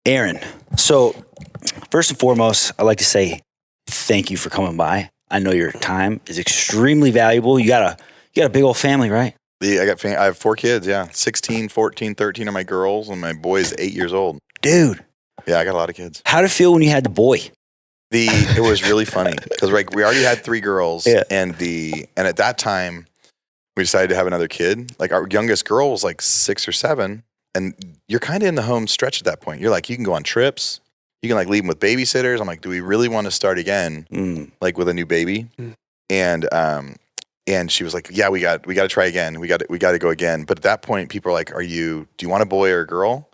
Aaron, so first and foremost, I'd like to say thank you for coming by. I know your time is extremely valuable. You got a big old family, right? I have 4 kids, yeah. 16, 14, 13 are my girls, and my boy is 8 years old. Dude. Yeah, I got a lot of kids. How did it feel when you had the boy? It was really funny because we already had 3 girls, yeah. and at that time we decided to have another kid. Like our youngest girl was like 6 or 7, and you're kind of in the home stretch at that point. You're like, you can go on trips, you can like leave them with babysitters. I'm like, do we really want to start again, like with a new baby? And she was like, yeah, we got to try again. We got to go again. But at that point, people are like, do you want a boy or a girl?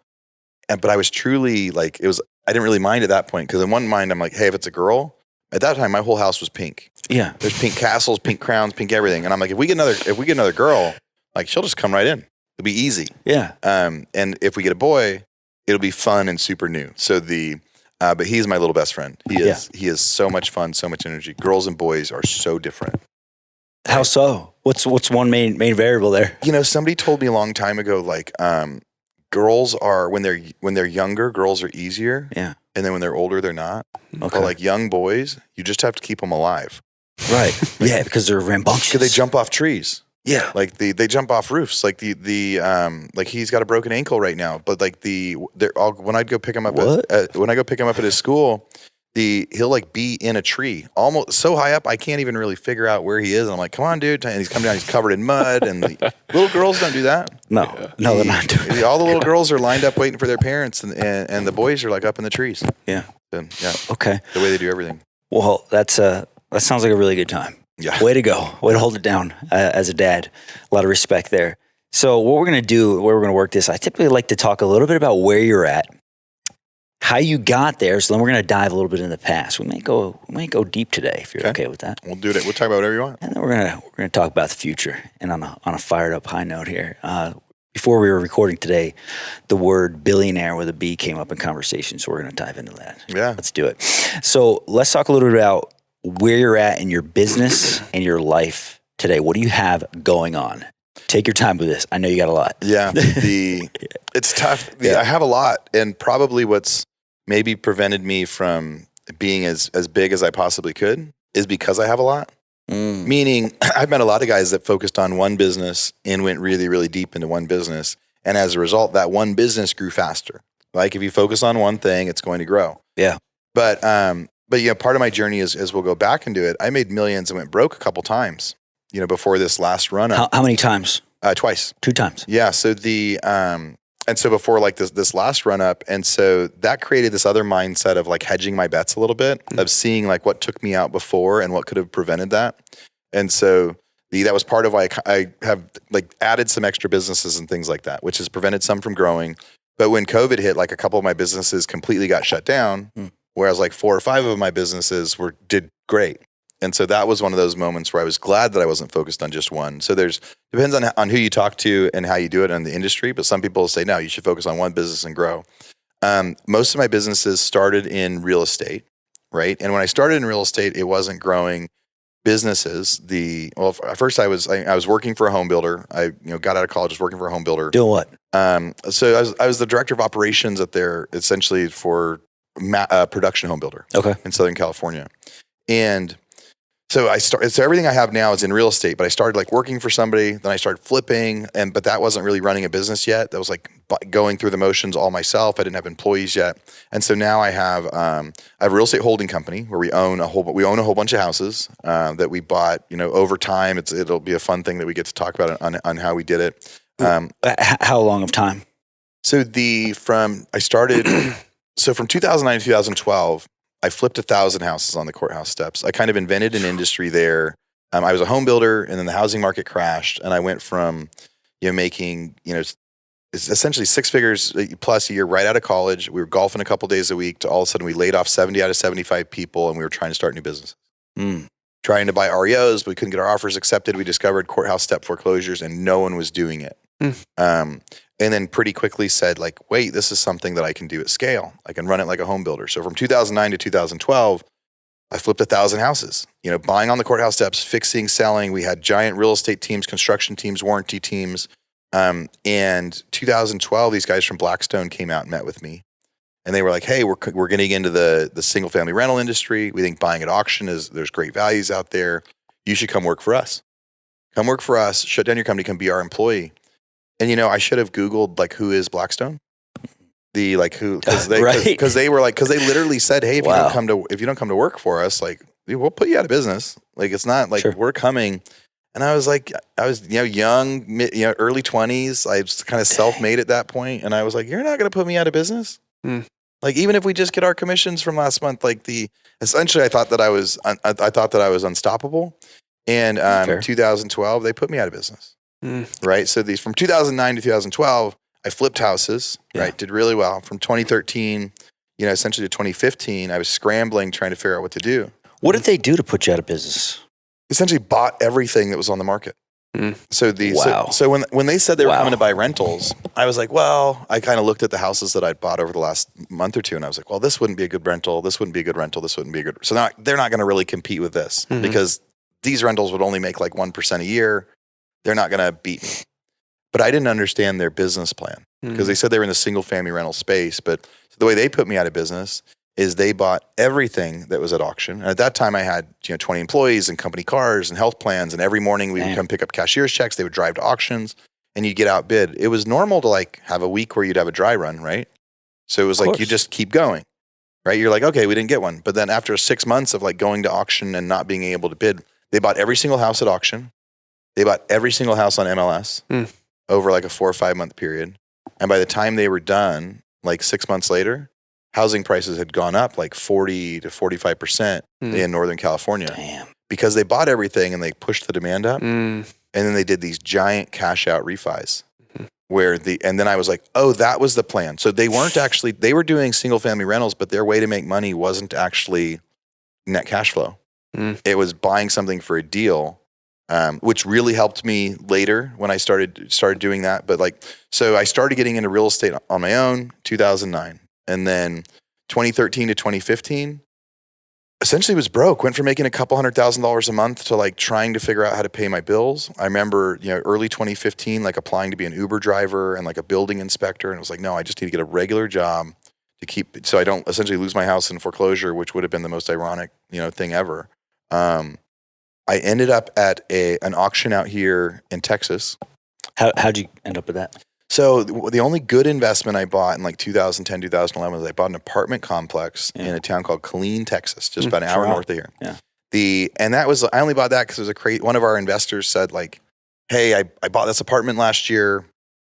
But I was truly like, I didn't really mind at that point. Cause in one mind, I'm like, hey, if it's a girl, at that time, my whole house was pink. Yeah. There's pink castles, pink crowns, pink everything. And I'm like, if we get another girl, like she'll just come right in. It'll be easy. Yeah. And if we get a boy, it'll be fun and super new. So but he's my little best friend. He is so much fun, so much energy. Girls and boys are so different. How so? What's one main variable there? Somebody told me a long time ago, like, girls are when they're younger, girls are easier. Yeah. And then when they're older, they're not. Okay. But like young boys, you just have to keep them alive. Right. Yeah, because they're rambunctious. Because they jump off trees. Yeah. Like they jump off roofs. Like like he's got a broken ankle right now. But like when I'd go pick him up at his school, he'll like be in a tree, almost so high up I can't even really figure out where he is. And I'm like, come on, dude. And he's coming down, he's covered in mud. And the little girls don't do that. No, they're not doing it. All the little girls are lined up waiting for their parents, and the boys are like up in the trees. Yeah. So, yeah. Okay. The way they do everything. Well, that sounds like a really good time. Yeah. Way to go. Way to hold it down as a dad. A lot of respect there. So what we're going to do, where we're going to work this, I typically like to talk a little bit about where you're at, how you got there. So then we're going to dive a little bit in the past. We might go deep today if you're okay with that. We'll do it. We'll talk about whatever you want. And then we're going to talk about the future and on a fired up high note here. Before we were recording today, the word billionaire with a B came up in conversation. So we're going to dive into that. Yeah. Let's do it. So let's talk a little bit about where you're at in your business and your life today. What do you have going on? Take your time with this. I know you got a lot. Yeah. It's tough. I have a lot, and probably what's maybe prevented me from being as big as I possibly could is because I have a lot. Meaning I've met a lot of guys that focused on one business and went really, really deep into one business. And as a result, that one business grew faster. Like if you focus on one thing, it's going to grow. Yeah. But part of my journey is we'll go back and do it. I made millions and went broke a couple times, before this last run up. How many times? Twice. 2 times. Yeah. So and so before like this last run up, and so that created this other mindset of like hedging my bets a little bit, of seeing like what took me out before and what could have prevented that. And so that was part of why I have like added some extra businesses and things like that, which has prevented some from growing. But when COVID hit, like a couple of my businesses completely got shut down, whereas like 4 or 5 of my businesses did great. And so that was one of those moments where I was glad that I wasn't focused on just one. So depends on who you talk to and how you do it in the industry. But some people say, no, you should focus on one business and grow. Most of my businesses started in real estate, right? And when I started in real estate, it wasn't growing businesses. First I was working for a home builder. I got out of college, was working for a home builder. Doing what? So I was the director of operations essentially for production home builder. Okay. In Southern California. And so everything I have now is in real estate, but I started like working for somebody, then I started flipping, but that wasn't really running a business yet. That was like going through the motions all myself. I didn't have employees yet. And so now I have a real estate holding company where we own a whole bunch of houses that we bought, over time. It'll be a fun thing that we get to talk about on how we did it. How long of time? So from 2009 to 2012, I flipped 1,000 houses on the courthouse steps. I kind of invented an industry there. I was a home builder, and then the housing market crashed, and I went from making essentially 6 figures plus a year right out of college. We were golfing a couple days a week to all of a sudden we laid off 70 out of 75 people, and we were trying to start new businesses. Trying to buy REOs, but we couldn't get our offers accepted. We discovered courthouse step foreclosures, and no one was doing it. And then pretty quickly said like, wait, this is something that I can do at scale. I can run it like a home builder. So from 2009 to 2012, I flipped 1,000 houses, buying on the courthouse steps, fixing, selling. We had giant real estate teams, construction teams, warranty teams. And 2012, these guys from Blackstone came out and met with me. And they were like, hey, we're getting into the single family rental industry. We think buying at auction there's great values out there. You should come work for us. Come work for us, shut down your company, come be our employee. And I should have Googled like, who is Blackstone? Because they literally said, hey, if you don't come to work for us, like we'll put you out of business. Like it's not like we're coming. And I was like, young, early 20s. I was kind of self-made at that point, and I was like, you're not going to put me out of business. Like even if we just get our commissions from last month, essentially I thought that I was unstoppable. And 2012 they put me out of business. Right. So from 2009 to 2012, I flipped houses. Right. Did really well. From 2013, essentially to 2015, I was scrambling trying to figure out what to do. What did they do to put you out of business? Essentially bought everything that was on the market. So when they said they were coming to buy rentals, I was like, well, I kind of looked at the houses that I'd bought over the last month or two, and I was like, well, this wouldn't be a good rental. This wouldn't be a good rental. This wouldn't be a good. So now they're not going to really compete with this because these rentals would only make like 1% a year. They're not going to beat me. But I didn't understand their business plan because they said they were in the single family rental space. But the way they put me out of business is they bought everything that was at auction. And at that time I had 20 employees and company cars and health plans. And every morning we would come pick up cashier's checks. They would drive to auctions and you'd get outbid. It was normal to like have a week where you'd have a dry run, right? So it was like, you just keep going, right? You're like, okay, we didn't get one. But then after 6 months of like going to auction and not being able to bid, they bought every single house at auction. They bought every single house on MLS over like a 4 or 5 month period. And by the time they were done, like 6 months later, housing prices had gone up like 40 to 45% in Northern California. Damn. Because they bought everything and they pushed the demand up. And then they did these giant cash out refis and then I was like, oh, that was the plan. So they were doing single family rentals, but their way to make money wasn't actually net cash flow. It was buying something for a deal, which really helped me later when I started doing that. But so I started getting into real estate on my own, 2009. And then 2013 to 2015, essentially was broke. Went from making a couple $100,000 a month to like trying to figure out how to pay my bills. I remember, early 2015, like applying to be an Uber driver and like a building inspector. And it was like, no, I just need to get a regular job so I don't essentially lose my house in foreclosure, which would have been the most ironic, thing ever. I ended up at an auction out here in Texas. How'd you end up with that? So the only good investment I bought in like 2010, 2011 was I bought an apartment complex in a town called Killeen, Texas, just about an hour north of here. Yeah. I only bought that because it was one of our investors said like, hey, I bought this apartment last year,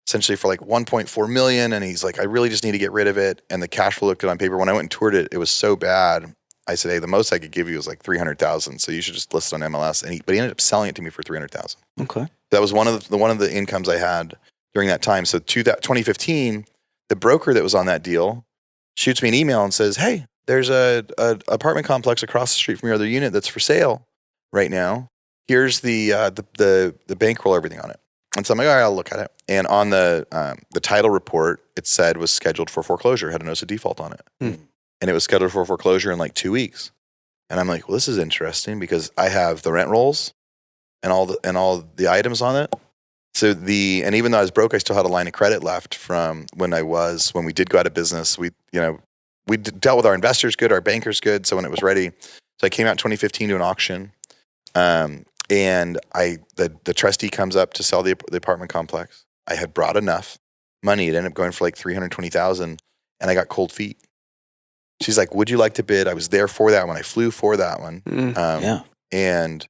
essentially for like 1.4 million. And he's like, I really just need to get rid of it. And the cash flow looked good on paper. When I went and toured it, it was so bad. I said, hey, the most I could give you was like 300,000. So you should just list it on MLS. But he ended up selling it to me for 300,000. Okay. That was one of the incomes I had during that time. So 2015, the broker that was on that deal shoots me an email and says, hey, there's a apartment complex across the street from your other unit that's for sale right now. Here's the bankroll, everything on it. And so I'm like, all right, I'll look at it. And on the title report, it said was scheduled for foreclosure, had a notice of default on it. And it was scheduled for foreclosure in like 2 weeks. And I'm like, well, this is interesting because I have the rent rolls and all the items on it. So and even though I was broke, I still had a line of credit left from when we did go out of business. We dealt with our investors good, our bankers good. So when it was ready, so I came out in 2015 to an auction. And the trustee comes up to sell the apartment complex. I had brought enough money. It ended up going for like 320,000 and I got cold feet. She's like, would you like to bid? I was there for that one. I flew for that one. And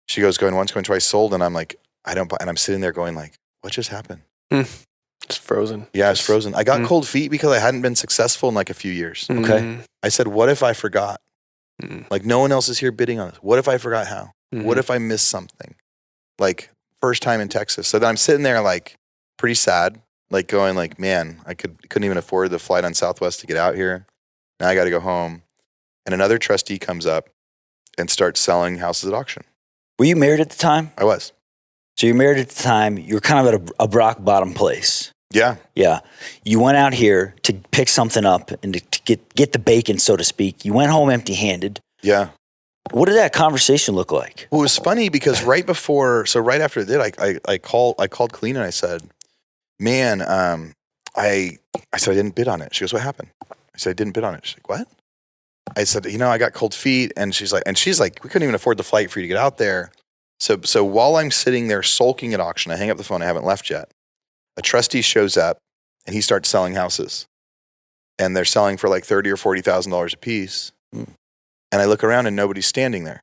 she goes, going once, going twice, sold. And I'm like, I don't buy. And I'm sitting there going like, what just happened? It's frozen. Yeah, it's frozen. I got cold feet because I hadn't been successful in like a few years. Okay. I said, what if I forgot? Like no one else is here bidding on this. What if I forgot how? What if I missed something? Like first time in Texas. So then I'm sitting there like pretty sad, like going like, man, I couldn't even afford the flight on Southwest to get out here. Now I got to go home. And another trustee comes up and starts selling houses at auction. Were you married at the time? I was. So you're married at the time. You're kind of at a rock bottom place. Yeah. Yeah. You went out here to pick something up and to get the bacon, so to speak. You went home empty-handed. Yeah. What did that conversation look like? Well, it was funny because right after that, I called Killeen and I said, man, I said I didn't bid on it. She goes, what happened? I said, I didn't bid on it. She's like, what? I said, I got cold feet. And she's like, we couldn't even afford the flight for you to get out there. So while I'm sitting there sulking at auction, I hang up the phone. I haven't left yet. A trustee shows up and he starts selling houses, and they're selling for like $30,000 or $40,000 a piece. And I look around and nobody's standing there.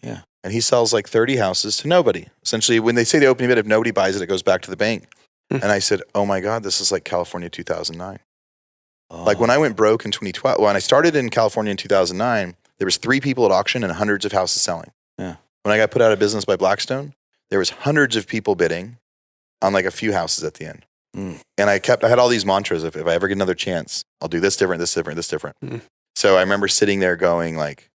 Yeah. And he sells like 30 houses to nobody. Essentially, when they say the opening bid, if nobody buys it, it goes back to the bank. And I said, oh my God, this is like California 2009. Like when I went broke in 2012, when I started in California in 2009, there was 3 people at auction and hundreds of houses selling. Yeah. When I got put out of business by Blackstone, there was hundreds of people bidding on like a few houses at the end. And I had all these mantras of, if I ever get another chance, I'll do this different, this different, this different. So I remember sitting there going like,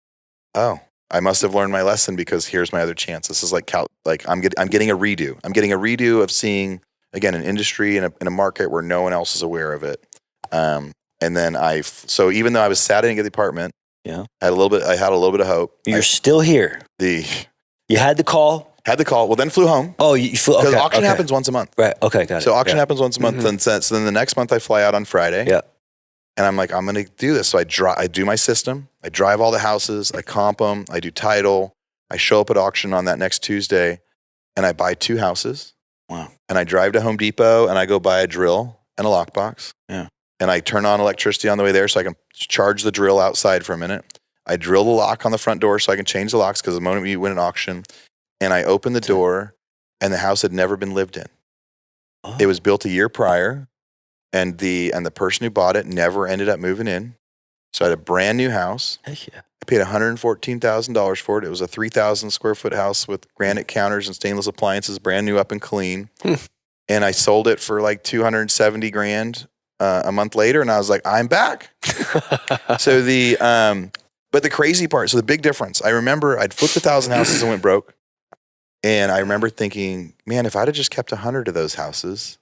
oh, I must have learned my lesson, because here's my other chance. This is like I'm getting a redo. I'm getting a redo of seeing, again, an industry in a market where no one else is aware of it. And then so even though I was sad I didn't get the apartment, I had a little bit of hope. You're still here. You had the call. Well, then flew home. Oh, you flew. Because auction happens once a month. Right. Okay. Got it. So auction happens once a month. And so then the next month I fly out on Friday. Yeah. And I'm like, I'm going to do this. So I do my system. I drive all the houses. I comp them. I do title. I show up at auction on that next Tuesday, and I buy 2 houses. Wow. And I drive to Home Depot and I go buy a drill and a lockbox. Yeah. And I turn on electricity on the way there so I can charge the drill outside for a minute. I drill the lock on the front door so I can change the locks, because the moment you win an auction, and I open the door, and the house had never been lived in. Oh. It was built a year prior, and the person who bought it never ended up moving in. So I had a brand new house. Heck yeah. I paid $114,000 for it. It was a 3,000 square foot house with granite counters and stainless appliances, brand new, up and clean. And I sold it for like $270,000 a month later, and I was like, I'm back. So but the crazy part, so the big difference, I remember I'd flipped 1,000 houses and went broke. And I remember thinking, man, if I'd have just kept 100 of those houses,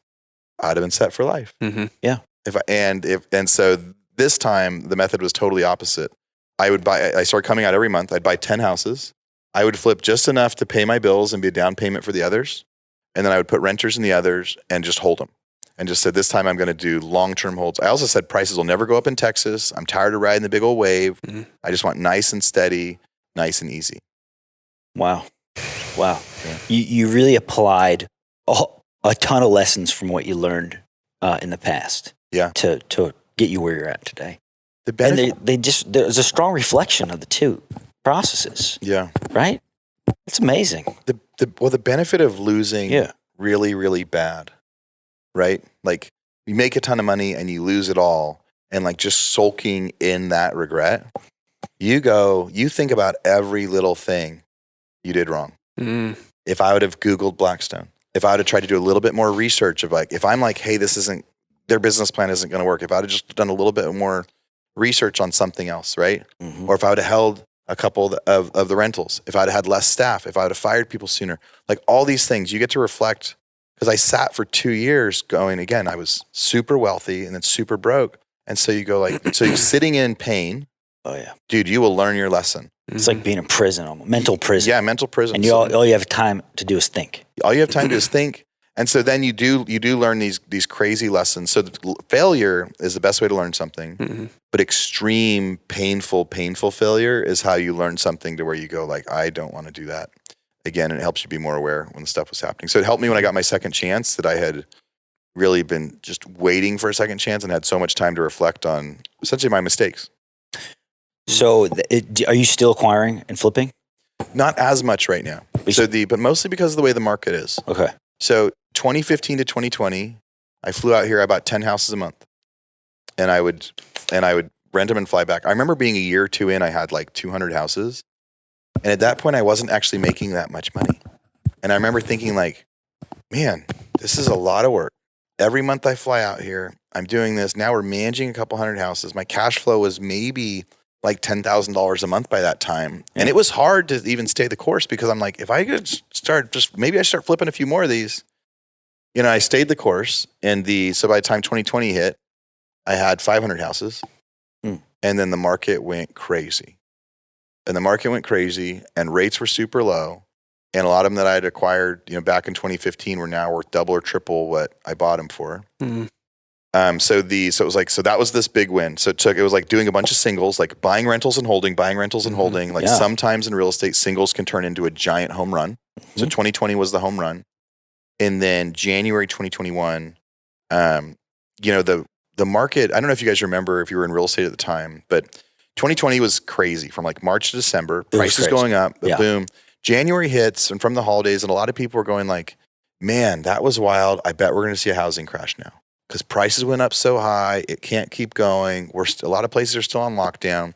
I'd have been set for life. Yeah. And so this time the method was totally opposite. I started coming out every month. I'd buy 10 houses. I would flip just enough to pay my bills and be a down payment for the others. And then I would put renters in the others and just hold them. And just said, this time I'm going to do long-term holds. I also said prices will never go up in Texas. I'm tired of riding the big old wave. I just want nice and steady, nice and easy. Wow. Yeah. You really applied a ton of lessons from what you learned in the past. Yeah. To get you where you're at today. And there's a strong reflection of the two processes. Yeah. Right? It's amazing. The benefit of losing really, really bad, right? Like you make a ton of money and you lose it all, and like just sulking in that regret, you think about every little thing you did wrong. If I would have Googled Blackstone, if I would have tried to do a little bit more research of like, if I'm like, hey, their business plan isn't going to work. If I would have just done a little bit more research on something else, right? Or if I would have held a couple of the rentals, if I'd have had less staff, if I would have fired people sooner, like all these things, you get to reflect. Because I sat for 2 years going, again, I was super wealthy and then super broke. And so you go like, so you're sitting in pain. Oh yeah. Dude, you will learn your lesson. It's like being in prison, almost. Mental prison. Yeah, mental prison. And all you have time to do is think. All you have time to do is think. And so then you do learn these crazy lessons. So failure is the best way to learn something, but extreme, painful failure is how you learn something to where you go like, I don't want to do that again. And it helps you be more aware when the stuff was happening. So it helped me when I got my second chance, that I had really been just waiting for a second chance and had so much time to reflect on essentially my mistakes. So are you still acquiring and flipping? Not as much right now. But mostly because of the way the market is. Okay. So 2015 to 2020, I flew out here. I bought 10 houses a month, and I would rent them and fly back. I remember being a year or two in, I had like 200 houses, and at that point, I wasn't actually making that much money. And I remember thinking like, man, this is a lot of work. Every month I fly out here, I'm doing this. Now we're managing a couple hundred houses. My cash flow was maybe like $10,000 a month by that time. And it was hard to even stay the course, because I'm like, if I could maybe I start flipping a few more of these. I stayed the course, and so by the time 2020 hit, I had 500 houses. And then the market went crazy. And rates were super low. And a lot of them that I had acquired, back in 2015 were now worth double or triple what I bought them for. So it was like, so that was this big win. So it was like doing a bunch of singles, like buying rentals and holding. Like Yeah. sometimes in real estate, singles can turn into a giant home run. So 2020 was the home run. And then January 2021, the market, I don't know if you guys remember if you were in real estate at the time, but 2020 was crazy from like March to December, prices going up, boom. January hits and from the holidays, and a lot of people were going like, man, that was wild. I bet we're going to see a housing crash now because prices went up so high. It can't keep going. A lot of places are still on lockdown.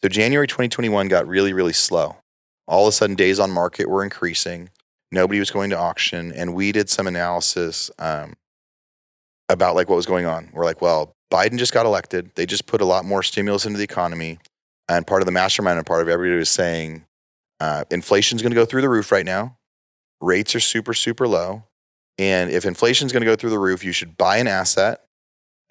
So January 2021 got really, really slow. All of a sudden, days on market were increasing. Nobody was going to auction. And we did some analysis about like what was going on. We're like, well, Biden just got elected. They just put a lot more stimulus into the economy. And part of the mastermind and part of everybody was saying, inflation's going to go through the roof right now. Rates are super, super low. And if inflation's going to go through the roof, you should buy an asset.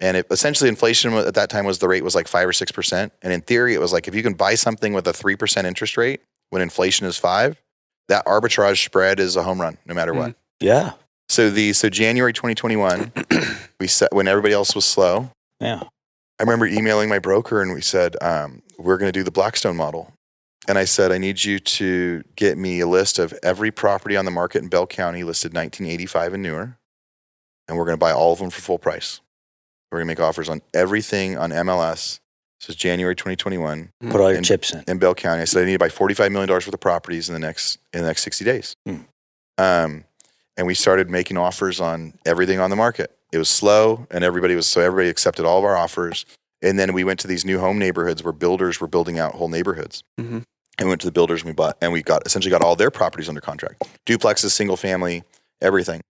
And essentially inflation at that time was the rate was like 5 or 6%. And in theory, it was like if you can buy something with a 3% interest rate when inflation is 5, that arbitrage spread is a home run no matter what. Yeah. So January 2021, when everybody else was slow. Yeah. I remember emailing my broker and we said, we're going to do the Blackstone model. And I said, I need you to get me a list of every property on the market in Bell County listed 1985 and newer. And we're going to buy all of them for full price. We're going to make offers on everything on MLS. This is January 2021. Put all your chips in Bell County. I said, I need to buy $45 million worth of properties in the next 60 days. And we started making offers on everything on the market. It was slow and everybody accepted all of our offers. And then we went to these new home neighborhoods where builders were building out whole neighborhoods. And we went to the builders and we bought, and we essentially got all their properties under contract. Duplexes, single family, everything.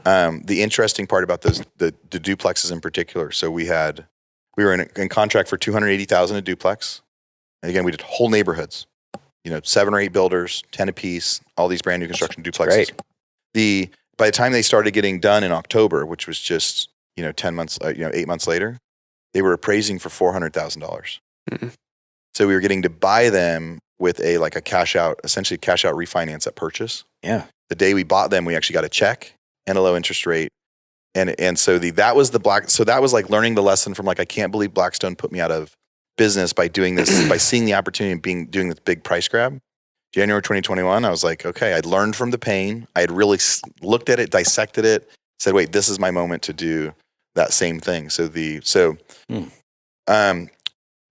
The interesting part about the duplexes in particular. So we were in contract for $280,000 a duplex. And again, we did whole neighborhoods, 7 or 8 builders, 10 apiece, all these brand new construction duplexes. Great. By the time they started getting done in October, which was just, 8 months later, they were appraising for $400,000. So we were getting to buy them with essentially cash out refinance at purchase. Yeah. The day we bought them, we actually got a check and a low interest rate. And so that was that was like learning the lesson from like, I can't believe Blackstone put me out of business by doing this, by seeing the opportunity and doing this big price grab. January 2021, I was like, okay, I'd learned from the pain. I had really looked at it, dissected it, said, wait, this is my moment to do that same thing.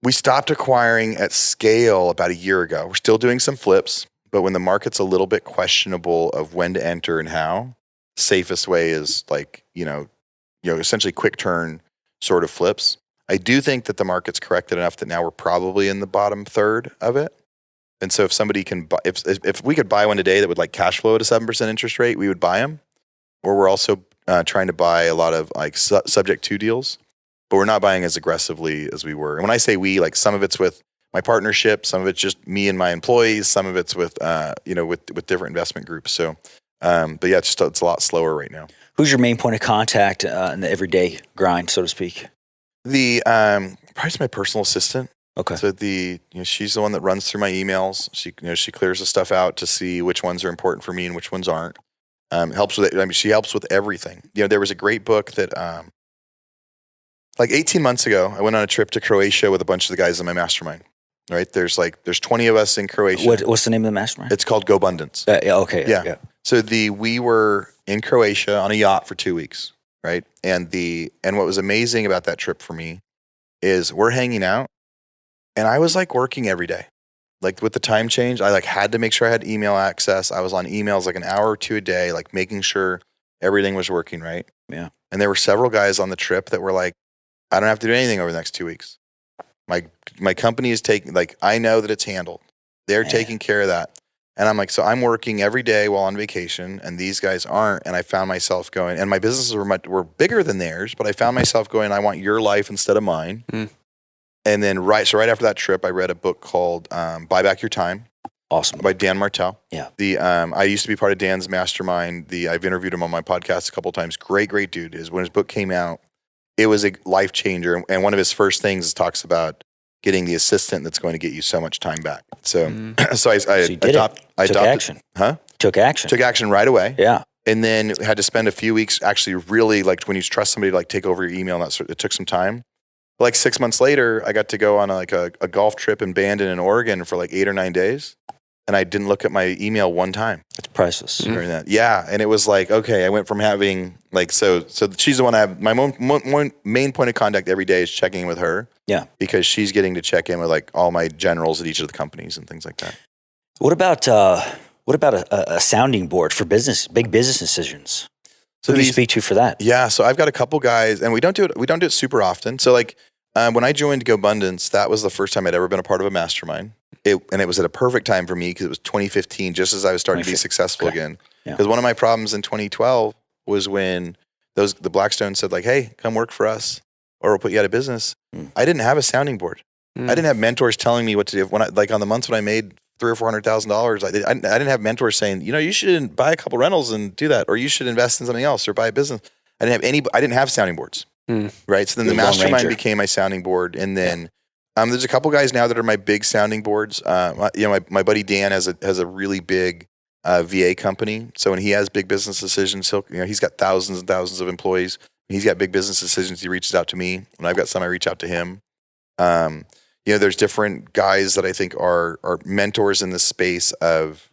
We stopped acquiring at scale about a year ago. We're still doing some flips, but when the market's a little bit questionable of when to enter and how, safest way is like, essentially quick turn sort of flips. I do think that the market's corrected enough that now we're probably in the bottom third of it. And so if somebody can buy, if we could buy one today that would like cash flow at a 7% interest rate, we would buy them. Or we're also trying to buy a lot of like subject to deals, but we're not buying as aggressively as we were. And when I say we, like some of it's with my partnership, some of it's just me and my employees, some of it's with, with different investment groups. So, but yeah, it's a lot slower right now. Who's your main point of contact in the everyday grind, so to speak? Probably my personal assistant. Okay. So she's the one that runs through my emails. She clears the stuff out to see which ones are important for me and which ones aren't. Helps with it. I mean, she helps with everything. There was a great book that, like 18 months ago, I went on a trip to Croatia with a bunch of the guys in my mastermind. Right? There's 20 of us in Croatia. What's the name of the mastermind? It's called Go Abundance. Okay. Yeah. So we were in Croatia on a yacht for 2 weeks. Right. And what was amazing about that trip for me is we're hanging out and I was like working every day. Like with the time change, I like had to make sure I had email access. I was on emails like an hour or two a day, like making sure everything was working right. Yeah. And there were several guys on the trip that were like, I don't have to do anything over the next 2 weeks. My company is taking, like, I know that it's handled. They're taking care of that. And I'm like, so I'm working every day while on vacation and these guys aren't. And I found myself going, and my businesses were bigger than theirs, but I found myself going, I want your life instead of mine. And then right after that trip, I read a book called Buy Back Your Time. Awesome. By Dan Martell. Yeah. I used to be part of Dan's mastermind. I've interviewed him on my podcast a couple of times. Great dude. When his book came out, it was a life changer. And one of his first things talks about getting the assistant that's going to get you so much time back. So, I took action. Huh? Took action. Took action right away. Yeah. and then had to spend a few weeks actually really like when you trust somebody to like take over your email and that sort, it took some time. Like 6 months later, I got to go on like a golf trip in Bandon in Oregon for like 8 or 9 days. And I didn't look at my email one time. It's priceless. During that. Yeah. And it was like, okay, I went from having like, so she's the one I have, my main point of contact every day is checking in with her. Yeah. Because she's getting to check in with like all my generals at each of the companies and things like that. What about a sounding board for big business decisions? So Who do you speak to for that? Yeah. So I've got a couple guys and we don't do it super often. So like, when I joined GoBundance, that was the first time I'd ever been a part of a mastermind. And it was at a perfect time for me because it was 2015, just as I was starting to be successful again. Because one of my problems in 2012 was when the Blackstone said like, hey, come work for us or we'll put you out of business. I didn't have a sounding board. I didn't have mentors telling me what to do. When on the months when I made $300,000 or $400,000, I didn't have mentors saying, you should buy a couple rentals and do that, or you should invest in something else or buy a business. I didn't have sounding boards. Right. So then the mastermind became my sounding board. And then there's a couple guys now that are my big sounding boards. My buddy Dan has a really big VA company. So when he has big business decisions, he's got thousands and thousands of employees. When he's got big business decisions, he reaches out to me. When I've got some, I reach out to him. There's different guys that I think are mentors in the space of.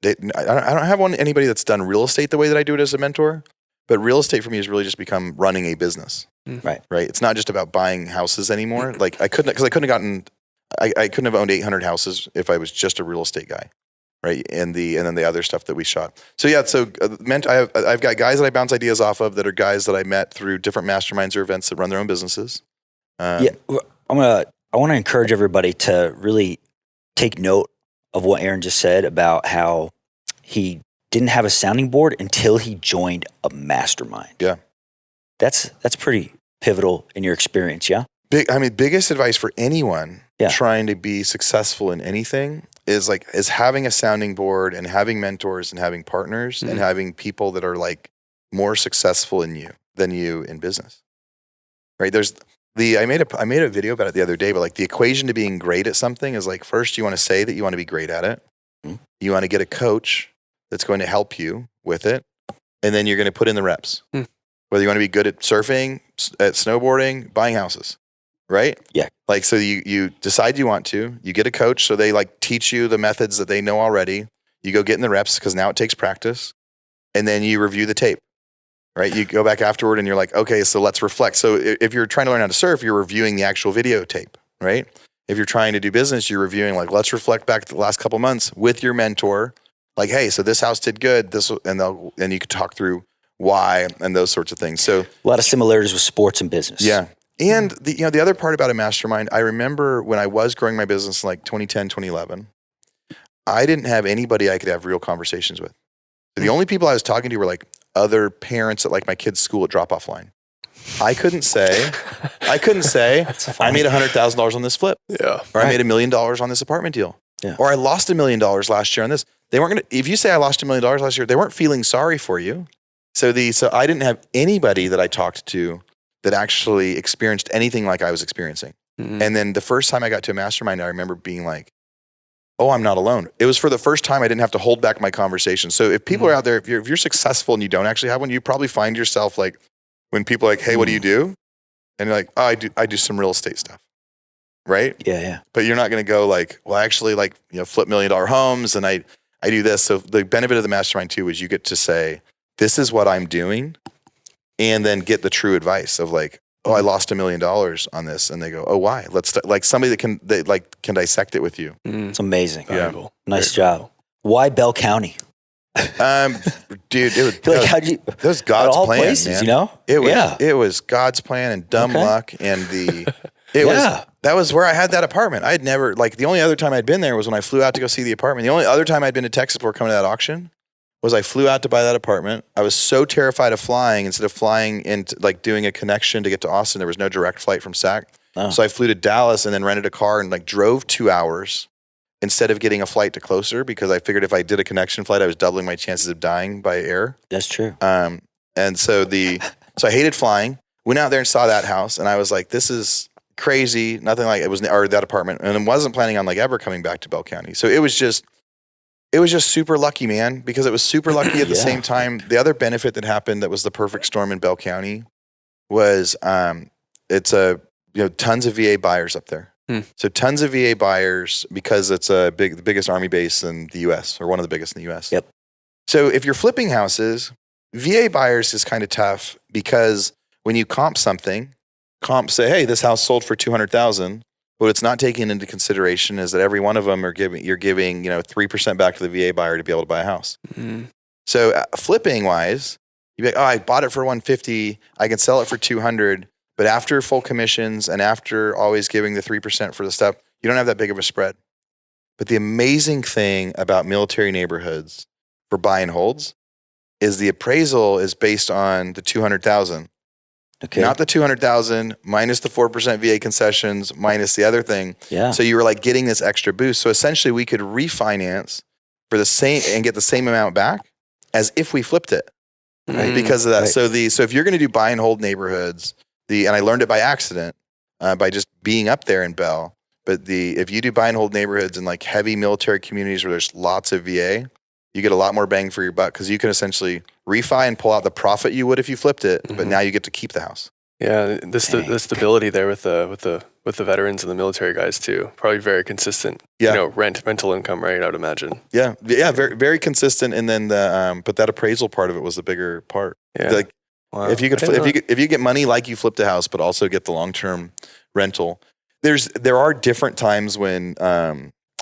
I don't have anybody that's done real estate the way that I do it as a mentor. But real estate for me has really just become running a business. Right. It's not just about buying houses anymore. Like I couldn't have owned 800 houses if I was just a real estate guy. Right. And then the other stuff that we shot. So yeah, I've got guys that I bounce ideas off of that are guys that I met through different masterminds or events that run their own businesses. I want to encourage everybody to really take note of what Aaron just said about how he didn't have a sounding board until he joined a mastermind. Yeah. That's pretty pivotal in your experience, yeah? Biggest advice for anyone trying to be successful in anything is having a sounding board and having mentors and having partners and having people that are like more successful than you in business. Right? I made a video about it the other day, but like the equation to being great at something is like, first you want to say that you want to be great at it. You want to get a coach that's going to help you with it. And then you're going to put in the reps. Whether you want to be good at surfing, at snowboarding, buying houses, right? Yeah. Like, so you decide you want to, you get a coach. So they like teach you the methods that they know already. You go get in the reps because now it takes practice. And then you review the tape, right? You go back afterward and you're like, okay, so let's reflect. So if you're trying to learn how to surf, you're reviewing the actual video tape, right? If you're trying to do business, you're reviewing like, let's reflect back to the last couple months with your mentor. Like, hey, so this house did good. And you could talk through why and those sorts of things. So a lot of similarities with sports and business. Yeah. And the other part about a mastermind, I remember when I was growing my business in like 2010, 2011, I didn't have anybody I could have real conversations with. The only people I was talking to were like other parents at like my kid's school at drop-off line. I couldn't say I made $100,000 on this flip. Yeah. Or I made $1 million on this apartment deal. Yeah. Or I lost $1 million last year on this. They weren't if you say I lost $1 million last year, they weren't feeling sorry for you. So I didn't have anybody that I talked to that actually experienced anything like I was experiencing. And then the first time I got to a mastermind, I remember being like, oh, I'm not alone. It was for the first time I didn't have to hold back my conversation. So if people are out there, if you're successful and you don't actually have one, you probably find yourself like when people are like, hey, what do you do? And you're like, oh, I do some real estate stuff. Right? Yeah. But you're not going to go like, well, I actually flip $1 million homes and I do this. So the benefit of the mastermind too is you get to say, this is what I'm doing, and then get the true advice of like, oh, I lost $1 million on this, and they go, oh, why? Like somebody that can dissect it with you. It's amazing. Valuable. Nice job. Why Bell County? Dude, it was God's all plan, places, man. It was God's plan and dumb luck, and that was where I had that apartment. I'd never the only other time I'd been there was when I flew out to go see the apartment. The only other time I'd been to Texas before coming to that auction was I flew out to buy that apartment. I was so terrified of flying. Instead of flying into doing a connection to get to Austin, there was no direct flight from SAC. Oh. So I flew to Dallas and then rented a car and drove 2 hours instead of getting a flight to closer, because I figured if I did a connection flight, I was doubling my chances of dying by air. That's true. And so I hated flying. Went out there and saw that house, and I was like, this is crazy. Nothing like it was, or that apartment, and I wasn't planning on ever coming back to Bell County. So it was just. It was just super lucky, man, because it was super lucky at the Yeah. same time. The other benefit that happened that was the perfect storm in Bell County was it's tons of VA buyers up there. So tons of VA buyers because it's the biggest Army base in the U.S. or one of the biggest in the U.S. Yep. So if you're flipping houses, VA buyers is kind of tough because when you comp something, comps say, hey, this house sold for $200,000. What it's not taking into consideration is that every one of them you're giving 3% back to the VA buyer to be able to buy a house. Mm-hmm. So flipping wise, you'd be like, oh, I bought it for $150. I can sell it for $200. But after full commissions and after always giving the 3% for the stuff, you don't have that big of a spread. But the amazing thing about military neighborhoods for buy and holds is the appraisal is based on the $200,000. Okay. Not the $200,000 minus the 4% VA concessions minus the other thing. Yeah. So you were like getting this extra boost. So essentially we could refinance for the same and get the same amount back as if we flipped it. Right? Because of that. Right. So if you're going to do buy and hold neighborhoods, and I learned it by accident by just being up there in Bell. But if you do buy and hold neighborhoods in like heavy military communities where there's lots of VA, you get a lot more bang for your buck because you can essentially refi and pull out the profit you would if you flipped it, but now you get to keep the house. Yeah, the stability there with the veterans and the military guys too. Probably very consistent. Yeah. Rental income, right? I would imagine. Yeah, very very consistent. And then but that appraisal part of it was the bigger part. Yeah. Like Wow. if you get money like you flipped a house, but also get the long term rental. There are different times when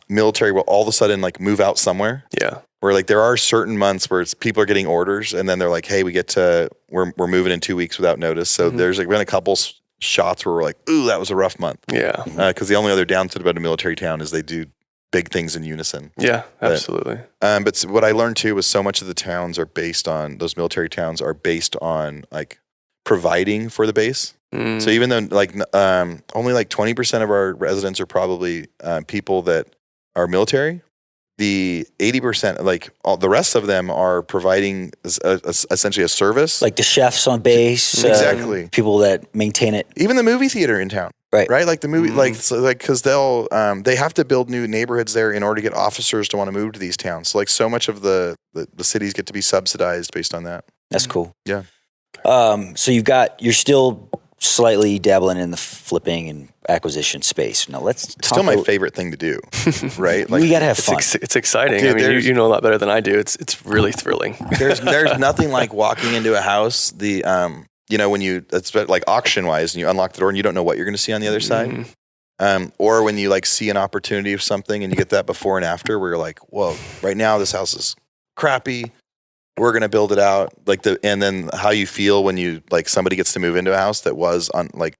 military will all of a sudden like move out somewhere. Yeah. Where like there are certain months where people are getting orders and then they're like, hey, we're moving in 2 weeks without notice. So there's like been a couple shots where we're like, ooh, that was a rough month. Yeah. Because the only other downside about a military town is they do big things in unison. Yeah, absolutely. But what I learned too was so much of the towns are based on, those military towns are based on like providing for the base. So even though like only like 20% of our residents are probably people that are military, the 80%, like the rest of them are providing essentially a service. Like the chefs on base. Exactly. People that maintain it. Even the movie theater in town. Right. Like the movie, because they have to build new neighborhoods there in order to get officers to want to move to these towns. So like so much of the cities get to be subsidized based on that. That's cool. Yeah. So you're still slightly dabbling in the flipping and acquisition space. Now let's talk. Still my favorite thing to do, right? Like we gotta have fun. It's exciting. Dude, I mean, you know a lot better than I do. It's really thrilling. There's nothing like walking into a house. When it's like auction wise and you unlock the door and you don't know what you're going to see on the other side. Or when you like see an opportunity of something and you get that before and after where you're like, whoa, right now this house is crappy. We're going to build it out. And then how you feel when you like somebody gets to move into a house that was on like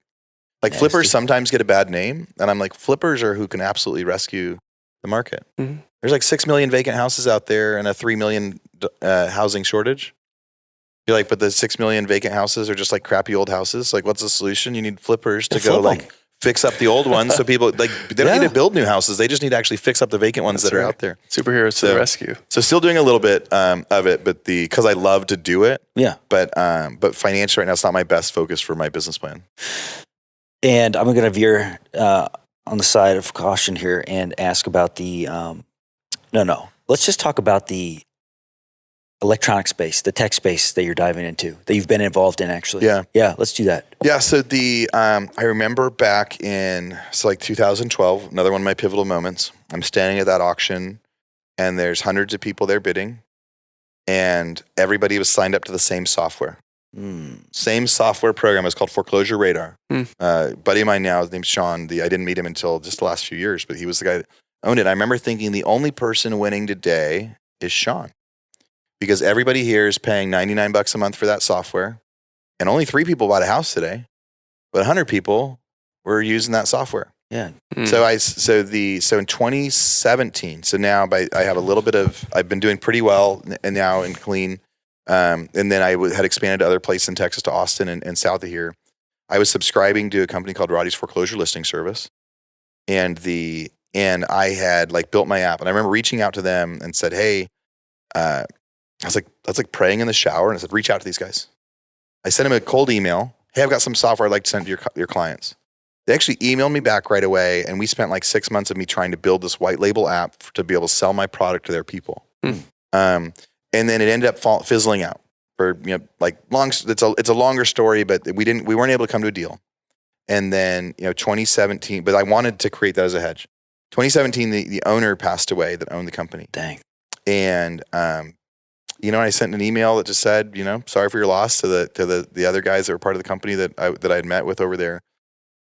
flippers sometimes get a bad name. And I'm like, flippers are who can absolutely rescue the market. Mm-hmm. There's like 6 million vacant houses out there and a 3 million housing shortage. You're like, but the 6 million vacant houses are just like crappy old houses. Like, what's the solution? You need flippers to go like fix up the old ones. So people like, they don't need to build new houses. They just need to actually fix up the vacant ones that are out there. Superheroes to the rescue. So still doing a little bit of it, but because I love to do it. Yeah. But financially right now, it's not my best focus for my business plan. And I'm going to veer on the side of caution here and ask about the, let's just talk about the electronic space, the tech space that you're diving into, that you've been involved in actually. Yeah, let's do that. Yeah, so I remember back in 2012, another one of my pivotal moments. I'm standing at that auction and there's hundreds of people there bidding and everybody was signed up to the same software. Same software program. It's called Foreclosure Radar. Buddy of mine now, his name's Sean. I didn't meet him until just the last few years, but he was the guy that owned it. I remember thinking the only person winning today is Sean. Because everybody here is paying $99 a month for that software. And only 3 people bought a house today. But 100 people were using that software. Yeah. So in 2017, so now I have a little bit I've been doing pretty well and now in clean. And then I had expanded to other places in Texas to Austin and south of here. I was subscribing to a company called Roddy's Foreclosure Listing Service. And I had like built my app. And I remember reaching out to them and said, hey, I was like praying in the shower and I said, reach out to these guys. I sent him a cold email. Hey, I've got some software I'd like to send to your clients. They actually emailed me back right away, and we spent like 6 months of me trying to build this white label app to be able to sell my product to their people. And then it ended up fizzling out for, like it's a longer story, but we weren't able to come to a deal. And then, 2017, but I wanted to create that as a hedge. 2017, the owner passed away that owned the company. Dang. And, I sent an email that just said, sorry for your loss to the other guys that were part of the company that I had met with over there.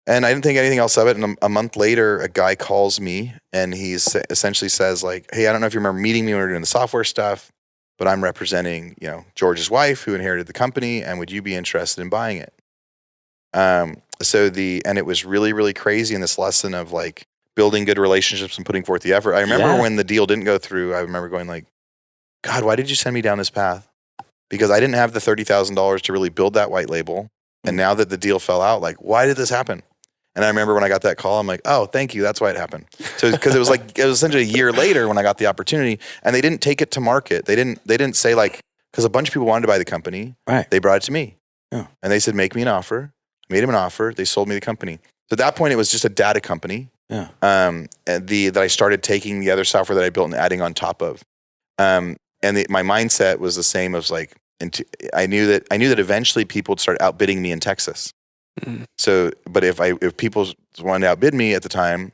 And I didn't think anything else of it. And a month later, a guy calls me and he essentially says like, hey, I don't know if you remember meeting me when we were doing the software stuff, but I'm representing, George's wife who inherited the company. And would you be interested in buying it? And it was really, really crazy in this lesson of like building good relationships and putting forth the effort. I remember when the deal didn't go through, I remember going like, God, why did you send me down this path? Because I didn't have the $30,000 to really build that white label. And now that the deal fell out, like, why did this happen? And I remember when I got that call, I'm like, oh, thank you. That's why it happened. So, because it was essentially a year later when I got the opportunity, and they didn't take it to market. They didn't say like, because a bunch of people wanted to buy the company. Right. They brought it to me. Yeah. And they said, make me an offer. I made him an offer. They sold me the company. So at that point, it was just a data company. Yeah. That I started taking the other software that I built and adding on top of. My mindset was the same as like, I knew that eventually people would start outbidding me in Texas. Mm-hmm. So, but if people wanted to outbid me at the time,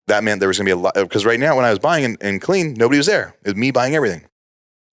that meant there was going to be a lot. Because right now, when I was buying and clean, nobody was there. It was me buying everything.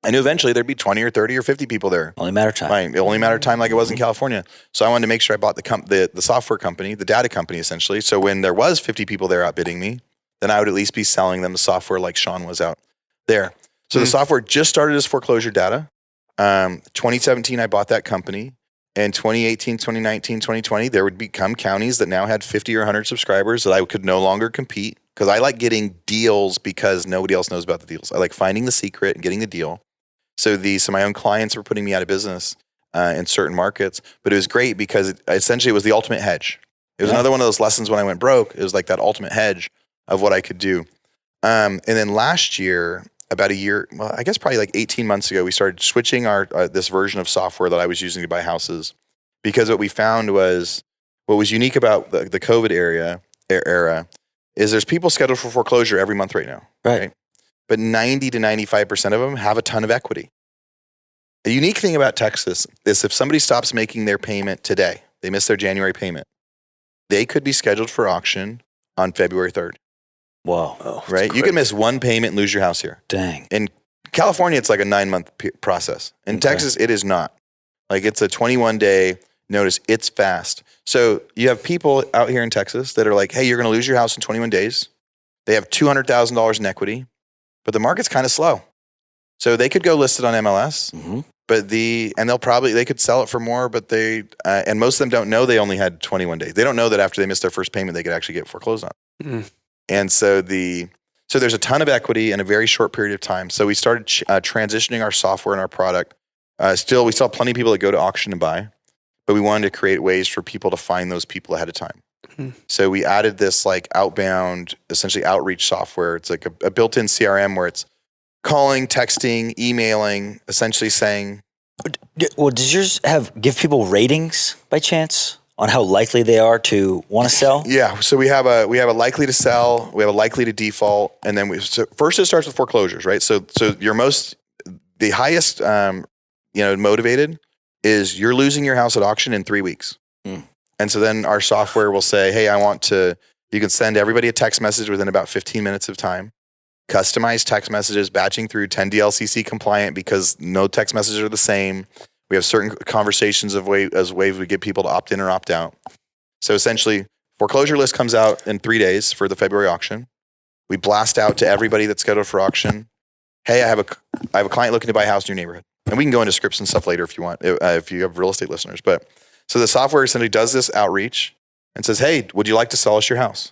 I knew eventually there'd be 20 or 30 or 50 people there. Only matter of time. It only mattered of time, like it was in California. So I wanted to make sure I bought the software company, the data company, essentially. So when there was 50 people there outbidding me, then I would at least be selling them the software like Sean was out there. So the software just started as foreclosure data. 2017, I bought that company. And 2018, 2019, 2020, there would become counties that now had 50 or 100 subscribers that I could no longer compete, because I like getting deals because nobody else knows about the deals. I like finding the secret and getting the deal. So my own clients were putting me out of business in certain markets, but it was great because it was the ultimate hedge. It was another one of those lessons when I went broke. It was like that ultimate hedge of what I could do. And then last year, about a year, well, I guess probably like 18 months ago, we started switching our this version of software that I was using to buy houses, because what we found was what was unique about the COVID era is there's people scheduled for foreclosure every month right now, right? But 90 to 95% of them have a ton of equity. The unique thing about Texas is if somebody stops making their payment today, they miss their January payment, they could be scheduled for auction on February 3rd. Wow. Oh, right? You can miss one payment and lose your house here. Dang. In California, it's like a 9-month process. In Texas, it is not. Like it's a 21-day notice. It's fast. So you have people out here in Texas that are like, hey, you're going to lose your house in 21 days. They have $200,000 in equity, but the market's kind of slow. So they could go list it on MLS, but they could sell it for more, but and most of them don't know they only had 21 days. They don't know that after they missed their first payment, they could actually get foreclosed on. Mm-hmm. And so there's a ton of equity in a very short period of time. So we started transitioning our software and our product. We still have plenty of people that go to auction and buy, but we wanted to create ways for people to find those people ahead of time. Mm-hmm. So we added this like outbound, essentially outreach software. It's like a built-in CRM where it's calling, texting, emailing, essentially saying. Well, does yours give people ratings by chance on how likely they are to want to sell? Yeah. So we have a likely to sell, we have a likely to default, and then first it starts with foreclosures, right? So the highest motivated is you're losing your house at auction in 3 weeks. Mm. And so then our software will say, hey, you can send everybody a text message within about 15 minutes of time. Customized text messages, batching through 10 DLCC compliant because no text messages are the same. We have certain conversations as ways we get people to opt in or opt out. So essentially, foreclosure list comes out in 3 days for the February auction. We blast out to everybody that's scheduled for auction. Hey, I have a client looking to buy a house in your neighborhood. And we can go into scripts and stuff later if you want, if you have real estate listeners. But so the software essentially does this outreach and says, hey, would you like to sell us your house?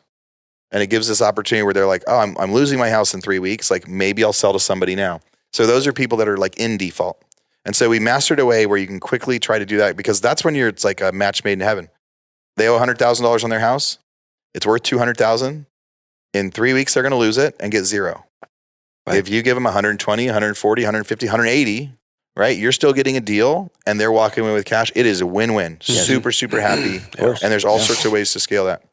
And it gives this opportunity where they're like, oh, I'm losing my house in 3 weeks. Like maybe I'll sell to somebody now. So those are people that are like in default. And so we mastered a way where you can quickly try to do that, because that's when it's like a match made in heaven. They owe $100,000 on their house. It's worth $200,000. In 3 weeks, they're going to lose it and get zero. Right. If you give them 120, 140, 150, 180, right? You're still getting a deal and they're walking away with cash. It is a win-win. Yes. Super, super happy. And there's all sorts of ways to scale that.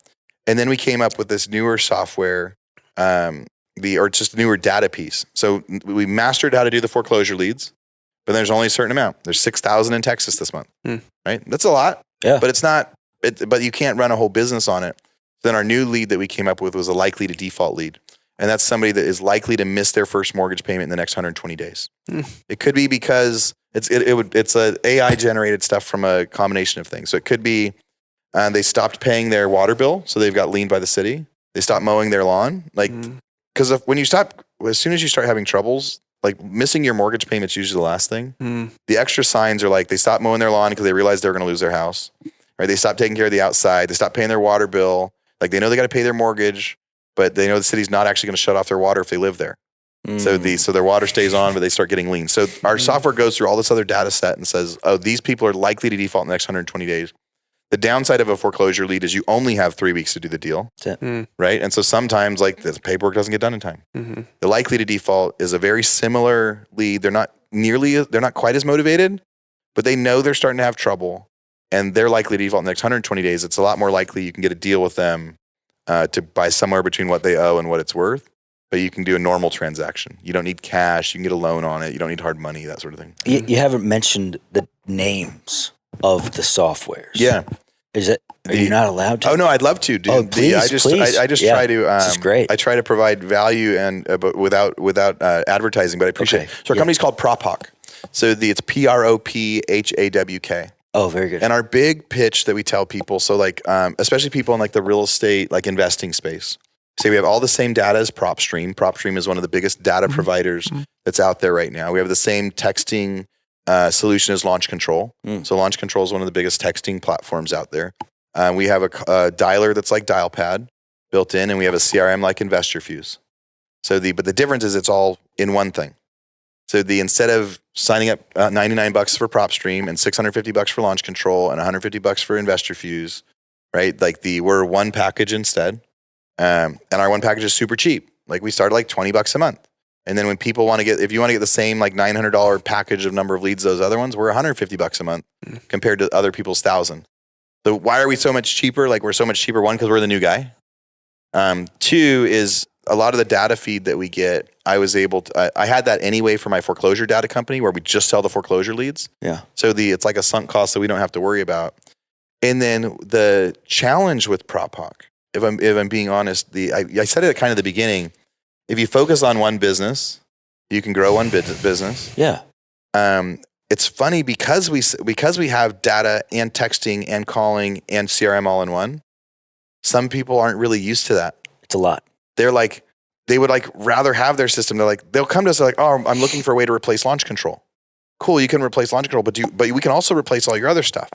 And then we came up with this newer software, or just a newer data piece. So we mastered how to do the foreclosure leads, but there's only a certain amount. There's 6,000 in Texas this month, right? That's a lot, but it's not. But you can't run a whole business on it. Then our new lead that we came up with was a likely to default lead. And that's somebody that is likely to miss their first mortgage payment in the next 120 days. It could be because it's a AI generated stuff from a combination of things. So it could be they stopped paying their water bill, so they've got liened by the city. They stopped mowing their lawn, because as soon as you start having troubles, like missing your mortgage payment's usually the last thing. The extra signs are like they stopped mowing their lawn because they realized they were going to lose their house. Right? They stopped taking care of the outside. They stopped paying their water bill. Like they know they got to pay their mortgage, but they know the city's not actually going to shut off their water if they live there. So their water stays on, but they start getting liens. So our software goes through all this other data set and says, oh, these people are likely to default in the next 120 days. The downside of a foreclosure lead is you only have 3 weeks to do the deal, right? And so sometimes like the paperwork doesn't get done in time. The likely to default is a very similar lead. They're not quite as motivated, but they know they're starting to have trouble, and they're likely to default in the next 120 days. It's a lot more likely you can get a deal with them to buy somewhere between what they owe and what it's worth. But you can do a normal transaction. You don't need cash. You can get a loan on it. You don't need hard money, that sort of thing. You haven't mentioned the names of the softwares. Yeah. Are you not allowed to? Oh no, I'd love to, dude. Oh, please, I just yeah, try to. This is great. I try to provide value and but without advertising. But I appreciate it. So our company's called PropHawk. So it's PROPHAWK. Oh, very good. And our big pitch that we tell people, so like especially people in like the real estate like investing space. Say we have all the same data as PropStream. PropStream is one of the biggest data providers that's out there right now. We have the same texting solution as Launch Control. So Launch Control is one of the biggest texting platforms out there. We have a dialer that's like DialPad built in, and we have a CRM like InvestorFuse. But the difference is it's all in one thing. So instead of signing up $99 for PropStream and $650 for Launch Control and $150 for InvestorFuse, right? Like we're one package instead. And our one package is super cheap. Like we started like $20 a month. And then when people if you want to get the same like $900 package of number of leads, those other ones, we're $150 a month compared to other people's 1,000. So why are we so much cheaper? Like we're so much cheaper. One, because we're the new guy. Two is a lot of the data feed that we get. I had that anyway for my foreclosure data company where we just sell the foreclosure leads. Yeah. So it's like a sunk cost that we don't have to worry about. And then the challenge with PropHawk, if I'm being honest, I said it at kind of the beginning. If you focus on one business, you can grow one business. Yeah. It's funny because we have data and texting and calling and CRM all in one. Some people aren't really used to that. It's a lot. They're like, they would like rather have their system. They'll come to us like, oh, I'm looking for a way to replace Launch Control. Cool, you can replace Launch Control, but we can also replace all your other stuff.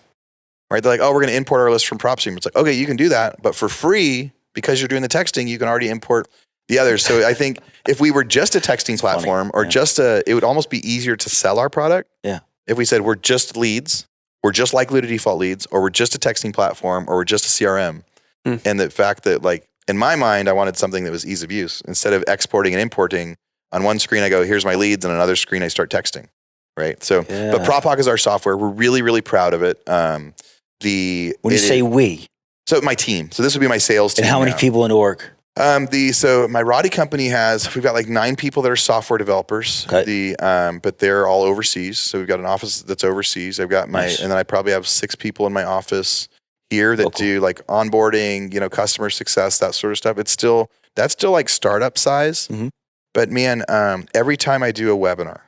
Right? They're like, oh, we're going to import our list from PropStream. It's like, okay, you can do that, but for free, because you're doing the texting, you can already import the others. So I think if we were just a texting platform or it would almost be easier to sell our product. Yeah. If we said we're just leads, we're just likely to default leads, or we're just a texting platform, or we're just a CRM. And the fact that like, in my mind, I wanted something that was ease of use. Instead of exporting and importing, on one screen I go, here's my leads, and on another screen I start texting. Right. So, but PropHawk is our software. We're really, really proud of it. When you say we, so my team. So this would be my sales team. And how many people in the org? So my Roddy company we've got like 9 people that are software developers. Okay. But they're all overseas. So we've got an office that's overseas. I've got and then I probably have 6 people in my office here that do like onboarding, customer success, that sort of stuff. That's still like startup size. But man, every time I do a webinar,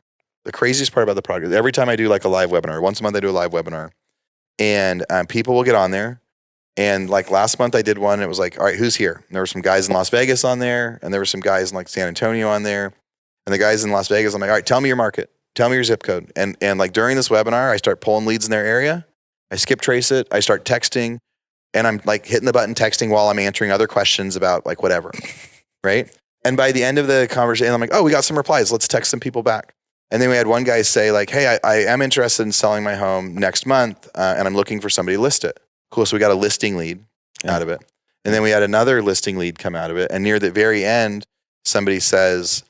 the craziest part about the product is every time I do like a live webinar, once a month I do a live webinar, and people will get on there. And like last month I did one, and it was like, all right, who's here? And there were some guys in Las Vegas on there, and there were some guys in like San Antonio on there. And the guys in Las Vegas, I'm like, all right, tell me your market. Tell me your zip code. And like during this webinar, I start pulling leads in their area. I skip trace it. I start texting, and I'm like hitting the button texting while I'm answering other questions about like whatever. Right. And by the end of the conversation, I'm like, oh, we got some replies. Let's text some people back. And then we had one guy say like, hey, I am interested in selling my home next month, and I'm looking for somebody to list it. Cool. So we got a listing lead out of it. And then we had another listing lead come out of it. And near the very end, somebody says,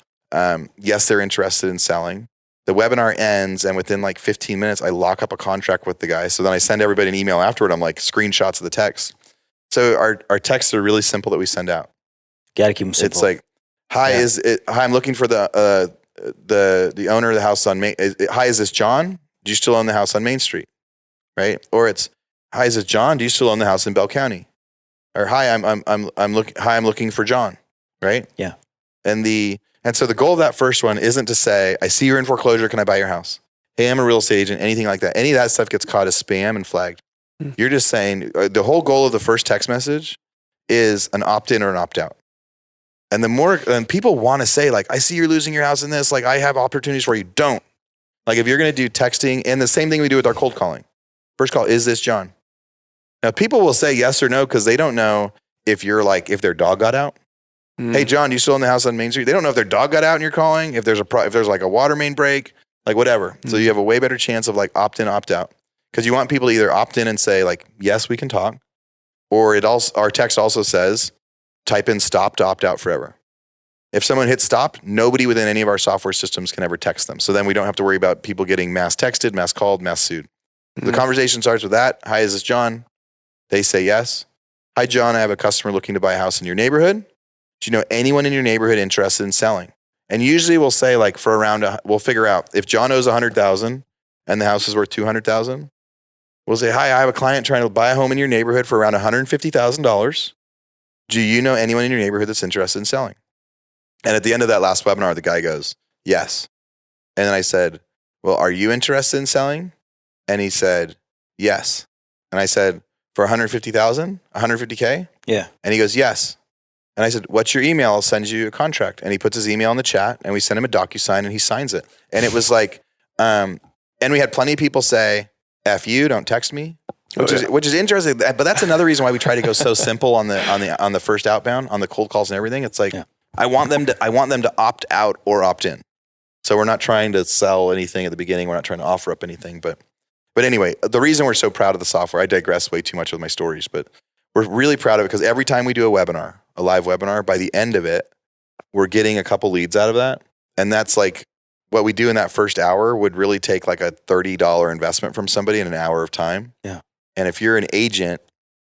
yes, they're interested in selling. The webinar ends, and within like 15 minutes, I lock up a contract with the guy. So then I send everybody an email afterward. I'm like, screenshots of the text. So our texts are really simple that we send out. Got to keep them simple. It's like, hi, hi, I'm looking for the owner of the house on Main. Hi, is this John? Do you still own the house on Main Street? Right? Or it's, hi, is this John? Do you still own the house in Bell County? Or hi, I'm looking for John. Right? Yeah. And so the goal of that first one isn't to say, I see you're in foreclosure. Can I buy your house? Hey, I'm a real estate agent. Anything like that. Any of that stuff gets caught as spam and flagged. You're just saying the whole goal of the first text message is an opt-in or an opt-out. And people want to say like, I see you're losing your house in this. Like I have opportunities where you don't. Like if you're going to do texting, and the same thing we do with our cold calling. First call, is this John? Now people will say yes or no because they don't know if their dog got out. Hey John, do you still own the house on Main Street? They don't know if their dog got out and you're calling, if there's like a water main break, like whatever. So you have a way better chance of like opt-in, opt-out. Because you want people to either opt in and say like, yes, we can talk. Or our text also says, type in stop to opt out forever. If someone hits stop, nobody within any of our software systems can ever text them. So then we don't have to worry about people getting mass texted, mass called, mass sued. The conversation starts with that. Hi, is this John? They say yes. Hi, John, I have a customer looking to buy a house in your neighborhood. Do you know anyone in your neighborhood interested in selling? And usually we'll say like we'll figure out if John owes $100,000 and the house is worth $200,000. We'll say, hi, I have a client trying to buy a home in your neighborhood for around $150,000. Do you know anyone in your neighborhood that's interested in selling? And at the end of that last webinar, the guy goes, yes. And then I said, well, are you interested in selling? And he said, yes. And I said, for $150,000, $150K? Yeah. And he goes, yes. And I said, what's your email? I'll send you a contract. And he puts his email in the chat and we send him a DocuSign and he signs it. And it was like, and we had plenty of people say, F you, don't text me, which is interesting. But that's another reason why we try to go so simple on the first outbound, on the cold calls and everything. It's like, I want them to opt out or opt in. So we're not trying to sell anything at the beginning. We're not trying to offer up anything. But anyway, the reason we're so proud of the software, I digress way too much with my stories, but we're really proud of it because every time we do a live webinar, by the end of it, we're getting a couple leads out of that. And that's like, what we do in that first hour would really take like a $30 investment from somebody in an hour of time. Yeah. And if you're an agent,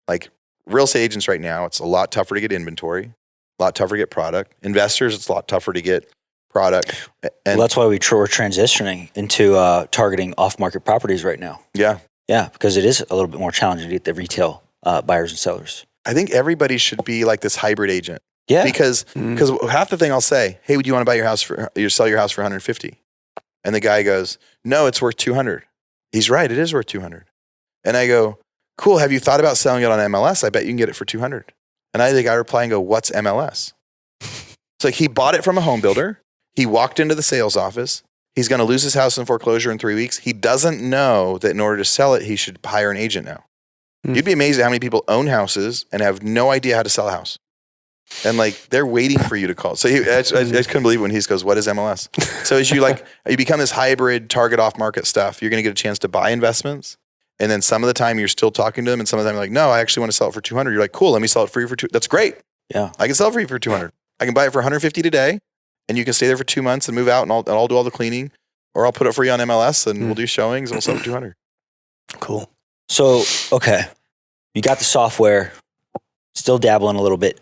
like real estate agents right now, it's a lot tougher to get inventory, a lot tougher to get product. Investors, it's a lot tougher to get product. And that's why we're transitioning into targeting off-market properties right now. Yeah. Yeah, because it is a little bit more challenging to get the retail buyers and sellers. I think everybody should be like this hybrid agent. Yeah. Because half the thing I'll say, hey, would you want to buy sell your house for 150? And the guy goes, no, it's worth 200. He's right. It is worth 200. And I go, cool. Have you thought about selling it on MLS? I bet you can get it for 200. And the guy reply and go, what's MLS? It's like he bought it from a home builder. He walked into the sales office. He's going to lose his house in foreclosure in 3 weeks. He doesn't know that in order to sell it, he should hire an agent now. You'd be amazed at how many people own houses and have no idea how to sell a house. And like, they're waiting for you to call. So I just couldn't believe when he goes, what is MLS? So as you become this hybrid target off market stuff, you're going to get a chance to buy investments. And then some of the time you're still talking to them. And some of the time you're like, no, I actually want to sell it for 200. You're like, cool, let me sell it for you for 200. That's great. Yeah. I can sell it for you for 200. I can buy it for 150 today. And you can stay there for 2 months and move out and I'll do all the cleaning. Or I'll put it for you on MLS and we'll do showings and we'll sell it for 200. Cool. So, okay. You got the software, still dabbling a little bit.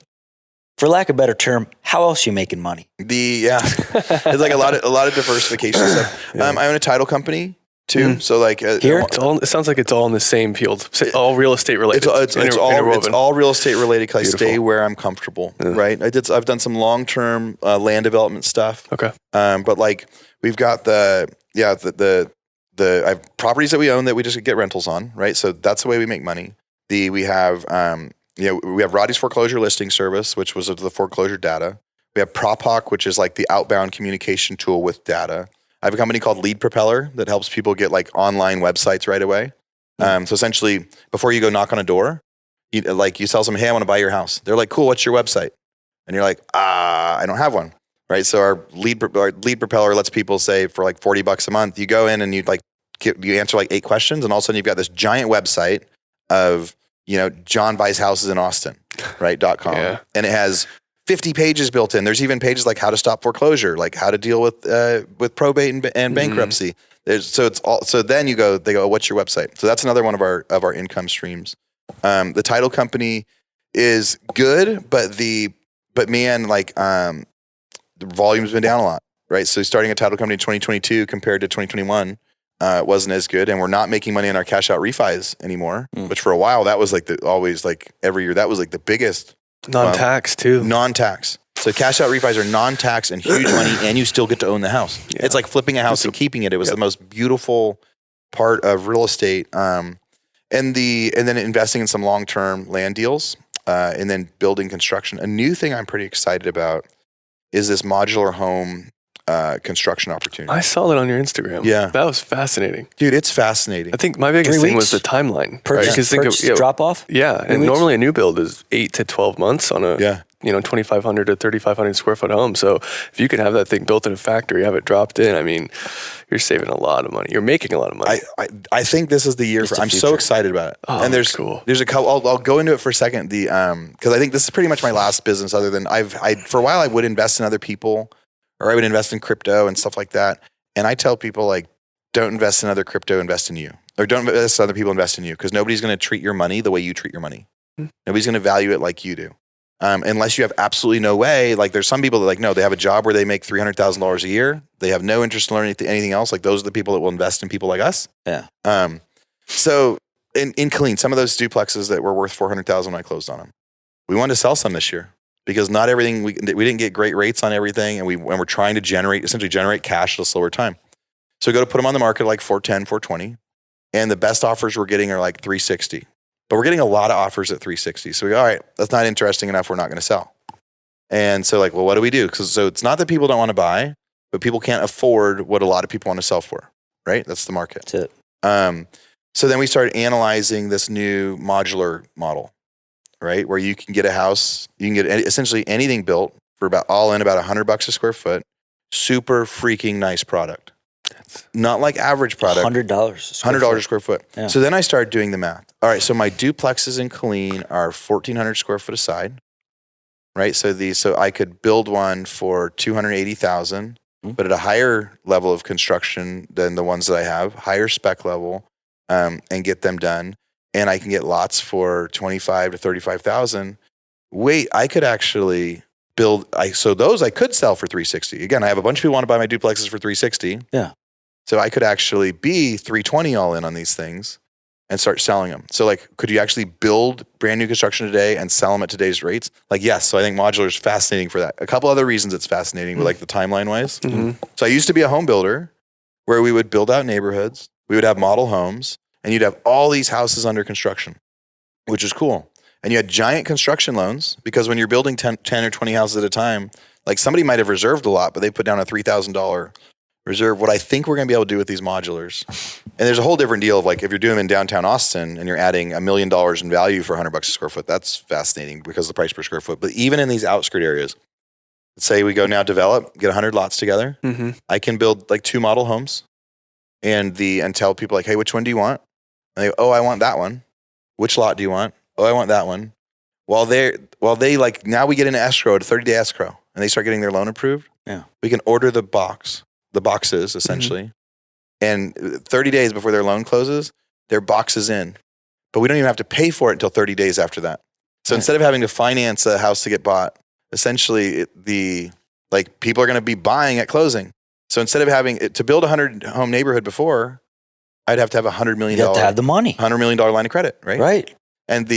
For lack of a better term, how else are you making money? It's like a lot of diversification stuff. I own a title company too. So like here, it sounds like it's all in the same field, all real estate related. It's all real estate related because I stay where I'm comfortable, right? I've done some long-term land development stuff. Okay. But like we've got I have properties that we own that we just get rentals on, right? So that's the way we make money. We have Roddy's foreclosure listing service, which was the foreclosure data. We have PropHawk, which is like the outbound communication tool with data. I have a company called Lead Propeller that helps people get like online websites right away. So essentially, before you go knock on a door, you tell them, hey, I want to buy your house. They're like, cool, what's your website? And you're like, I don't have one, right? So our Lead Propeller lets people say for like $40 a month, you go in and you answer like 8 questions, and all of a sudden you've got this giant website of John buys houses in Austin, right? .com. Yeah. And it has 50 pages built in. There's even pages like how to stop foreclosure, like how to deal with probate and bankruptcy. So then they go, what's your website? So that's another one of our income streams. The title company is good, but man, like the volume's been down a lot, right? So starting a title company in 2022 compared to 2021 wasn't as good, and we're not making money on our cash out refis anymore. Which for a while that was like always like every year that was like the biggest non-tax too. Non-tax. So cash out refis are non-tax and huge money, and you still get to own the house. Yeah. It's like flipping a house and keeping it. It was the most beautiful part of real estate. And then investing in some long-term land deals, and then building construction. A new thing I'm pretty excited about is this modular home construction opportunity. I saw that on your Instagram. Yeah. That was fascinating. Dude, it's fascinating. I think my biggest thing was the timeline. Drop off? Yeah. And normally a new build is 8 to 12 months on a 2,500 to 3,500 square foot home. So if you can have that thing built in a factory, have it dropped in, I mean, you're saving a lot of money. You're making a lot of money. I think this is the year I'm so excited about it. Oh, and there's a couple, I'll go into it for a second. Cause I think this is pretty much my last business other than for a while I would invest in other people, or I would invest in crypto and stuff like that. And I tell people like, don't invest in other crypto, invest in you. Or don't invest in other people, invest in you. Because nobody's going to treat your money the way you treat your money. Nobody's going to value it like you do. Unless you have absolutely no way. Like there's some people that like, no, they have a job where they make $300,000 a year. They have no interest in learning anything else. Like those are the people that will invest in people like us. Yeah. So in Killeen, some of those duplexes that were worth $400,000 when I closed on them, we wanted to sell some this year. Because not everything, we didn't get great rates on everything, and we're trying to essentially generate cash at a slower time. So we go to put them on the market like 410, 420, and the best offers we're getting are like 360. But we're getting a lot of offers at 360. So we go, all right, that's not interesting enough, we're not going to sell. And so like, well, what do we do? So it's not that people don't want to buy, but people can't afford what a lot of people want to sell for, right? That's the market. That's it. So then we started analyzing this new modular model. Right? Where you can get a house, you can get essentially anything built for about $100 a square foot. Super freaking nice product. Not like average product. $100 a square foot. Yeah. So then I started doing the math. All right. So my duplexes in Killeen are 1,400 square foot aside. Right. So I could build one for $280,000, but at a higher level of construction than the ones that I have, higher spec level, and get them done. And I can get lots for $25,000 to $35,000. Wait, I could actually build. Those I could sell for $360,000. Again, I have a bunch of people want to buy my duplexes for $360,000. Yeah. So I could actually be $320,000 all in on these things and start selling them. So like, could you actually build brand new construction today and sell them at today's rates? Like, yes. So I think modular is fascinating for that. A couple other reasons it's fascinating, like the timeline wise. So I used to be a home builder where we would build out neighborhoods. We would have model homes. And you'd have all these houses under construction, which is cool. And you had giant construction loans because when you're building 10 or 20 houses at a time, like somebody might have reserved a lot, but they put down a $3,000 reserve. What I think we're going to be able to do with these modulars, and there's a whole different deal of like if you're doing them in downtown Austin and you're adding $1 million in value for $100 a square foot, that's fascinating because of the price per square foot. But even in these outskirt areas, let's say we go now develop, get 100 lots together. I can build like 2 model homes and tell people like, hey, which one do you want? And they go, oh, I want that one. Which lot do you want? Oh, I want that one. While they like, now we get into escrow, a 30-day escrow, and they start getting their loan approved. Yeah. We can order the boxes essentially. And 30 days before their loan closes, their box is in. But we don't even have to pay for it until 30 days after that. So instead of having to finance a house to get bought, essentially people are going to be buying at closing. So instead of having to build a 100 home neighborhood before, I'd have to have $100 million. You have to have the money. $100 million line of credit, right? Right. And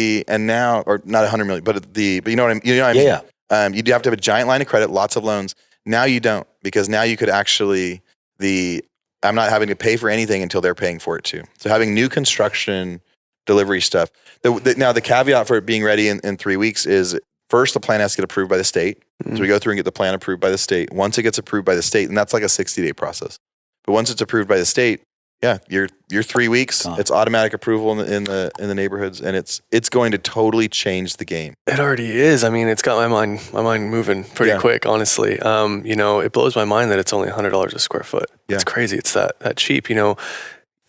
now, or not 100 million, but you know what I mean? Yeah. You'd have to have a giant line of credit, lots of loans. Now you don't, because now you could actually, I'm not having to pay for anything until they're paying for it too. So having new construction delivery stuff. Now the caveat for it being ready in 3 weeks is first the plan has to get approved by the state. So we go through and get the plan approved by the state. Once it gets approved by the state, and that's like a 60-day process. But once it's approved by the state, yeah, you're 3 weeks. It's automatic approval in the neighborhoods, and it's going to totally change the game. It already is. I mean, it's got my mind moving pretty quick, honestly. It blows my mind that it's only $100 a square foot. Yeah. It's crazy. It's that cheap.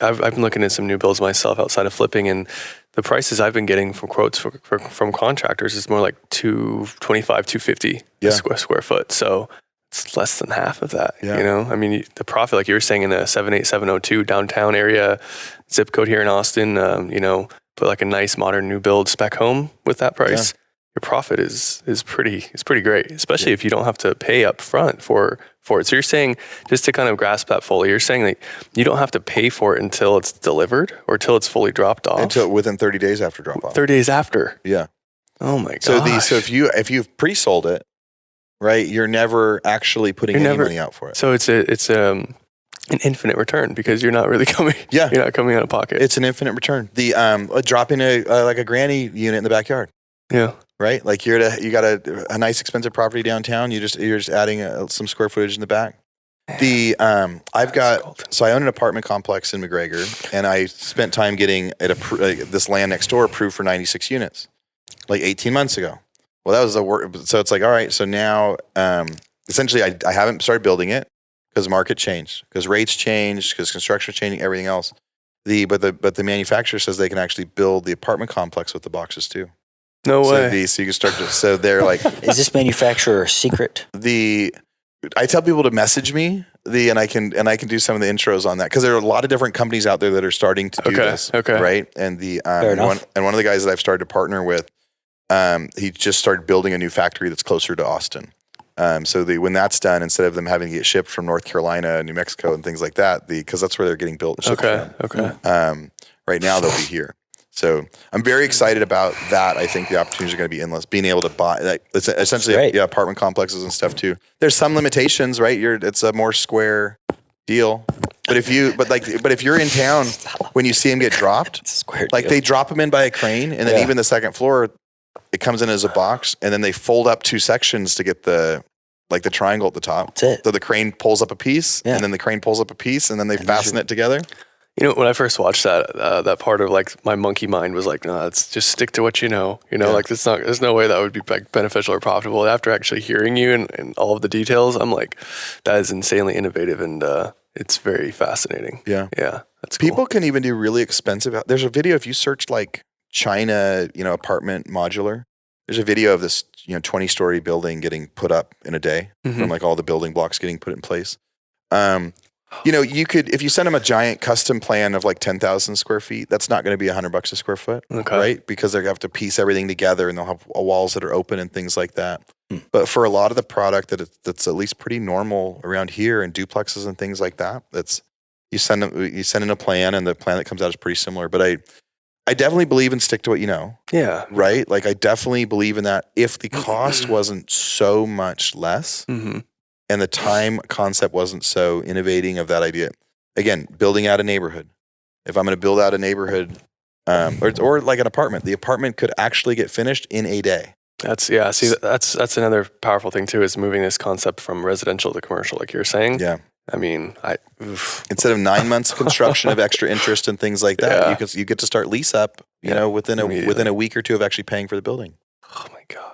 I've been looking at some new builds myself outside of flipping, and the prices I've been getting from quotes from contractors is more like $225, $250 a square foot. So it's less than half of that, I mean, the profit, like you were saying, in a 78702 downtown area, zip code here in Austin, put like a nice modern new build spec home with that price. profit is pretty great, especially if you don't have to pay up front for it. So you're saying, just to kind of grasp that fully, you're saying that you don't have to pay for it until it's delivered or till it's fully dropped off? Until within 30 days after drop off. 30 days after? Yeah. Oh my gosh. So if you've pre-sold it, right, you're never actually putting any money out for it. So it's an infinite return because you're not really coming. Yeah. You're not coming out of pocket. It's an infinite return. The dropping a granny unit in the backyard. Yeah. Right. Like you got a nice expensive property downtown. You're just adding some square footage in the back. I own an apartment complex in McGregor, and I spent time getting this land next door approved for 96 units, like 18 months ago. Well, that was the work. So it's like, all right. So now, essentially, I haven't started building it because the market changed, because rates changed, because construction changing, everything else. But the manufacturer says they can actually build the apartment complex with the boxes too. No way. So you can start to. So they're like, is this manufacturer a secret? I tell people to message me and I can do some of the intros on that, because there are a lot of different companies out there that are starting to do this. Okay. Right. And one of the guys that I've started to partner with, he just started building a new factory that's closer to Austin. So when that's done, instead of them having to get shipped from North Carolina, New Mexico, and things like that, because that's where they're getting built. And shipped from. Right now they'll be here. So I'm very excited about that. I think the opportunities are going to be endless. Being able to buy, it's essentially apartment complexes and stuff too. There's some limitations, right? It's a more square deal. But if you're in town, when you see them get dropped, they drop them in by a crane, and then even the second floor, it comes in as a box, and then they fold up 2 sections to get the triangle at the top. That's it. So the crane pulls up a piece, and then the crane pulls up a piece, and then they fasten it together. You know, when I first watched that part of like my monkey mind was like, no, let's just stick to what you know. Like there's no way that would be like beneficial or profitable. After actually hearing you and all of the details, I'm like, that is insanely innovative, and it's very fascinating. Yeah. Yeah. That's cool. People can even do really expensive. There's a video, if you search like China, apartment modular, there's a video of this, 20-story building getting put up in a day from like all the building blocks getting put in place. You could, if you send them a giant custom plan of like 10,000 square feet, that's not going to be $100 a square foot, right? Because they have to piece everything together, and they'll have walls that are open and things like that. But for a lot of the product that's at least pretty normal around here, and duplexes and things like that, you send in a plan, and the plan that comes out is pretty similar. But I definitely believe in stick to what you know. Yeah. Right. Like I definitely believe in that. If the cost wasn't so much less. And the time concept wasn't so innovating of that idea. Again, building out a neighborhood. If I'm going to build out a neighborhood, or like an apartment, the apartment could actually get finished in a day. That's another powerful thing too, is moving this concept from residential to commercial, like you're saying. Yeah. I mean, instead of 9 months construction of extra interest and things like that, you get to start lease up, within a week or two of actually paying for the building. Oh my God.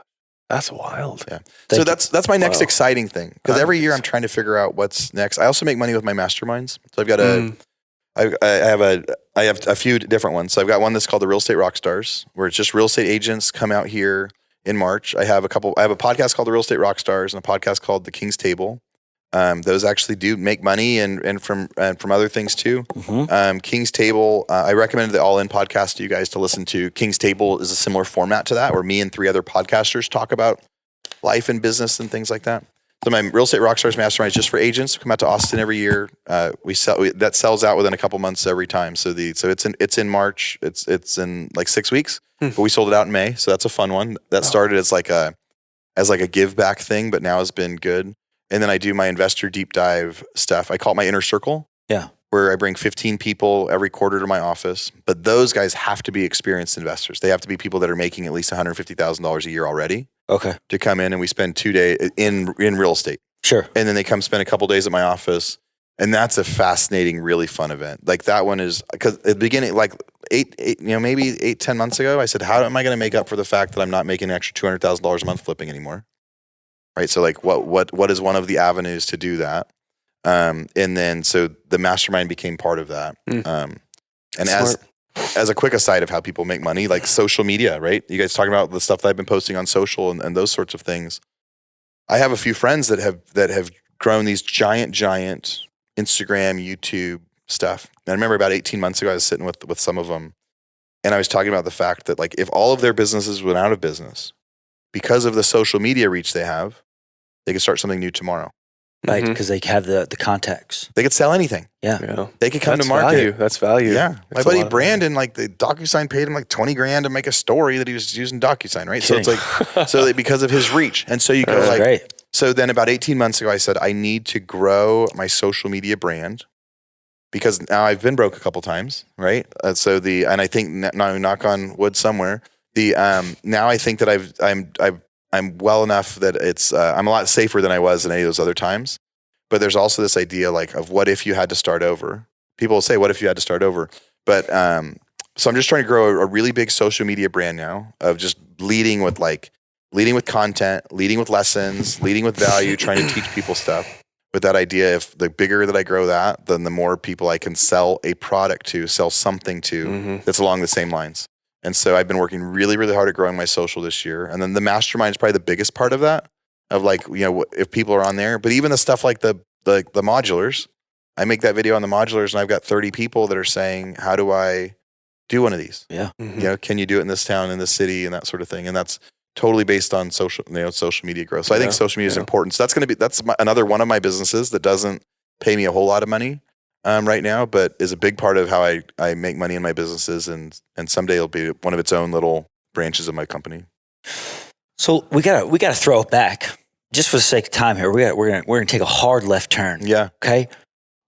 That's wild. Yeah. So that's my next exciting thing, because every year I'm trying to figure out what's next. I also make money with my masterminds. So I've got I have a few different ones. So I've got one that's called the Real Estate Rockstars, where it's just real estate agents come out here in March. I have a podcast called the Real Estate Rockstars and a podcast called the King's Table. Those actually do make money and from other things too. King's Table, I recommended the All In podcast to you guys to listen to. King's Table is a similar format to that, where me and 3 other podcasters talk about life and business and things like that. So my Real Estate Rockstars Mastermind is just for agents. We come out to Austin every year. That sells out within a couple months every time. So it's in March. It's in like 6 weeks, but we sold it out in May. So that's a fun one. That started as like a give back thing, but now has been good. And then I do my investor deep dive stuff. I call it my inner circle. Yeah. Where I bring 15 people every quarter to my office. But those guys have to be experienced investors. They have to be people that are making at least $150,000 a year already. Okay. To come in, and we spend 2 days in real estate. Sure. And then they come spend a couple days at my office. And that's a fascinating, really fun event. Like that one is, because at the beginning, like maybe 8-10 months ago, I said, how am I going to make up for the fact that I'm not making an extra $200,000 a month flipping anymore? Right. So like what is one of the avenues to do that? And then so the mastermind became part of that. And smart. As a quick aside of how people make money, like social media, right? You guys talking about the stuff that I've been posting on social and those sorts of things. I have a few friends that have grown these giant Instagram, YouTube stuff. And I remember about 18 months ago, I was sitting with some of them, and I was talking about the fact that like if all of their businesses went out of business, because of the social media reach they have, they could start something new tomorrow. Right, because they have the context. They could sell anything. Yeah. They could come That's to market. Value. That's value. Yeah. That's My buddy Brandon, like the DocuSign paid him like $20,000 to make a story that he was using DocuSign, right? So it's like, because of his reach. And so you go like, great. So then about 18 months ago, I said, I need to grow my social media brand because now I've been broke a couple times, right? And I think now knock on wood somewhere, now I think that I'm well enough that I'm a lot safer than I was in any of those other times. But there's also this idea like of what if you had to start over? People will say, what if you had to start over? But so I'm just trying to grow a really big social media brand now of just leading with content, leading with lessons, leading with value, trying to teach people stuff. With that idea, if the bigger that I grow that, then the more people I can sell a product to, sell something to that's along the same lines. And so I've been working really, really hard at growing my social this year. And then the mastermind is probably the biggest part of that, of like, if people are on there, but even the stuff like the modulars, I make that video on the modulars and I've got 30 people that are saying, how do I do one of these? Yeah. Can you do it in this town, in this city, and that sort of thing? And that's totally based on social media growth. So I think social media is important. So that's another one of my businesses that doesn't pay me a whole lot of money right now, but is a big part of how I make money in my businesses, and someday it'll be one of its own little branches of my company. So we gotta throw it back just for the sake of time here. We're gonna take a hard left turn. Yeah. Okay.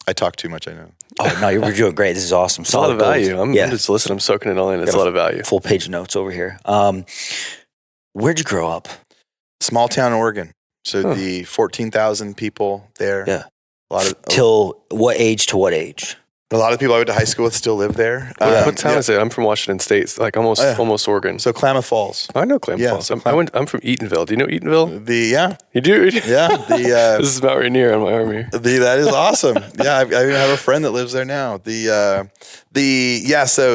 I talk too much, I know. Oh no, you're doing great. This is awesome. It's a lot of value. I'm just listening. I'm soaking it all in. It's a lot of value. Full page of notes over here. Where'd you grow up? Small town, Oregon. So the 14,000 people there. Yeah. Till what age to what age? A lot of people I went to high school with still live there. What town is it? I'm from Washington State, like almost Oregon. So Klamath Falls. I know Klamath Falls. I'm from Eatonville. Do you know Eatonville? You do? Yeah. This is about right near on my army. That is awesome. Yeah, I even have a friend that lives there now. So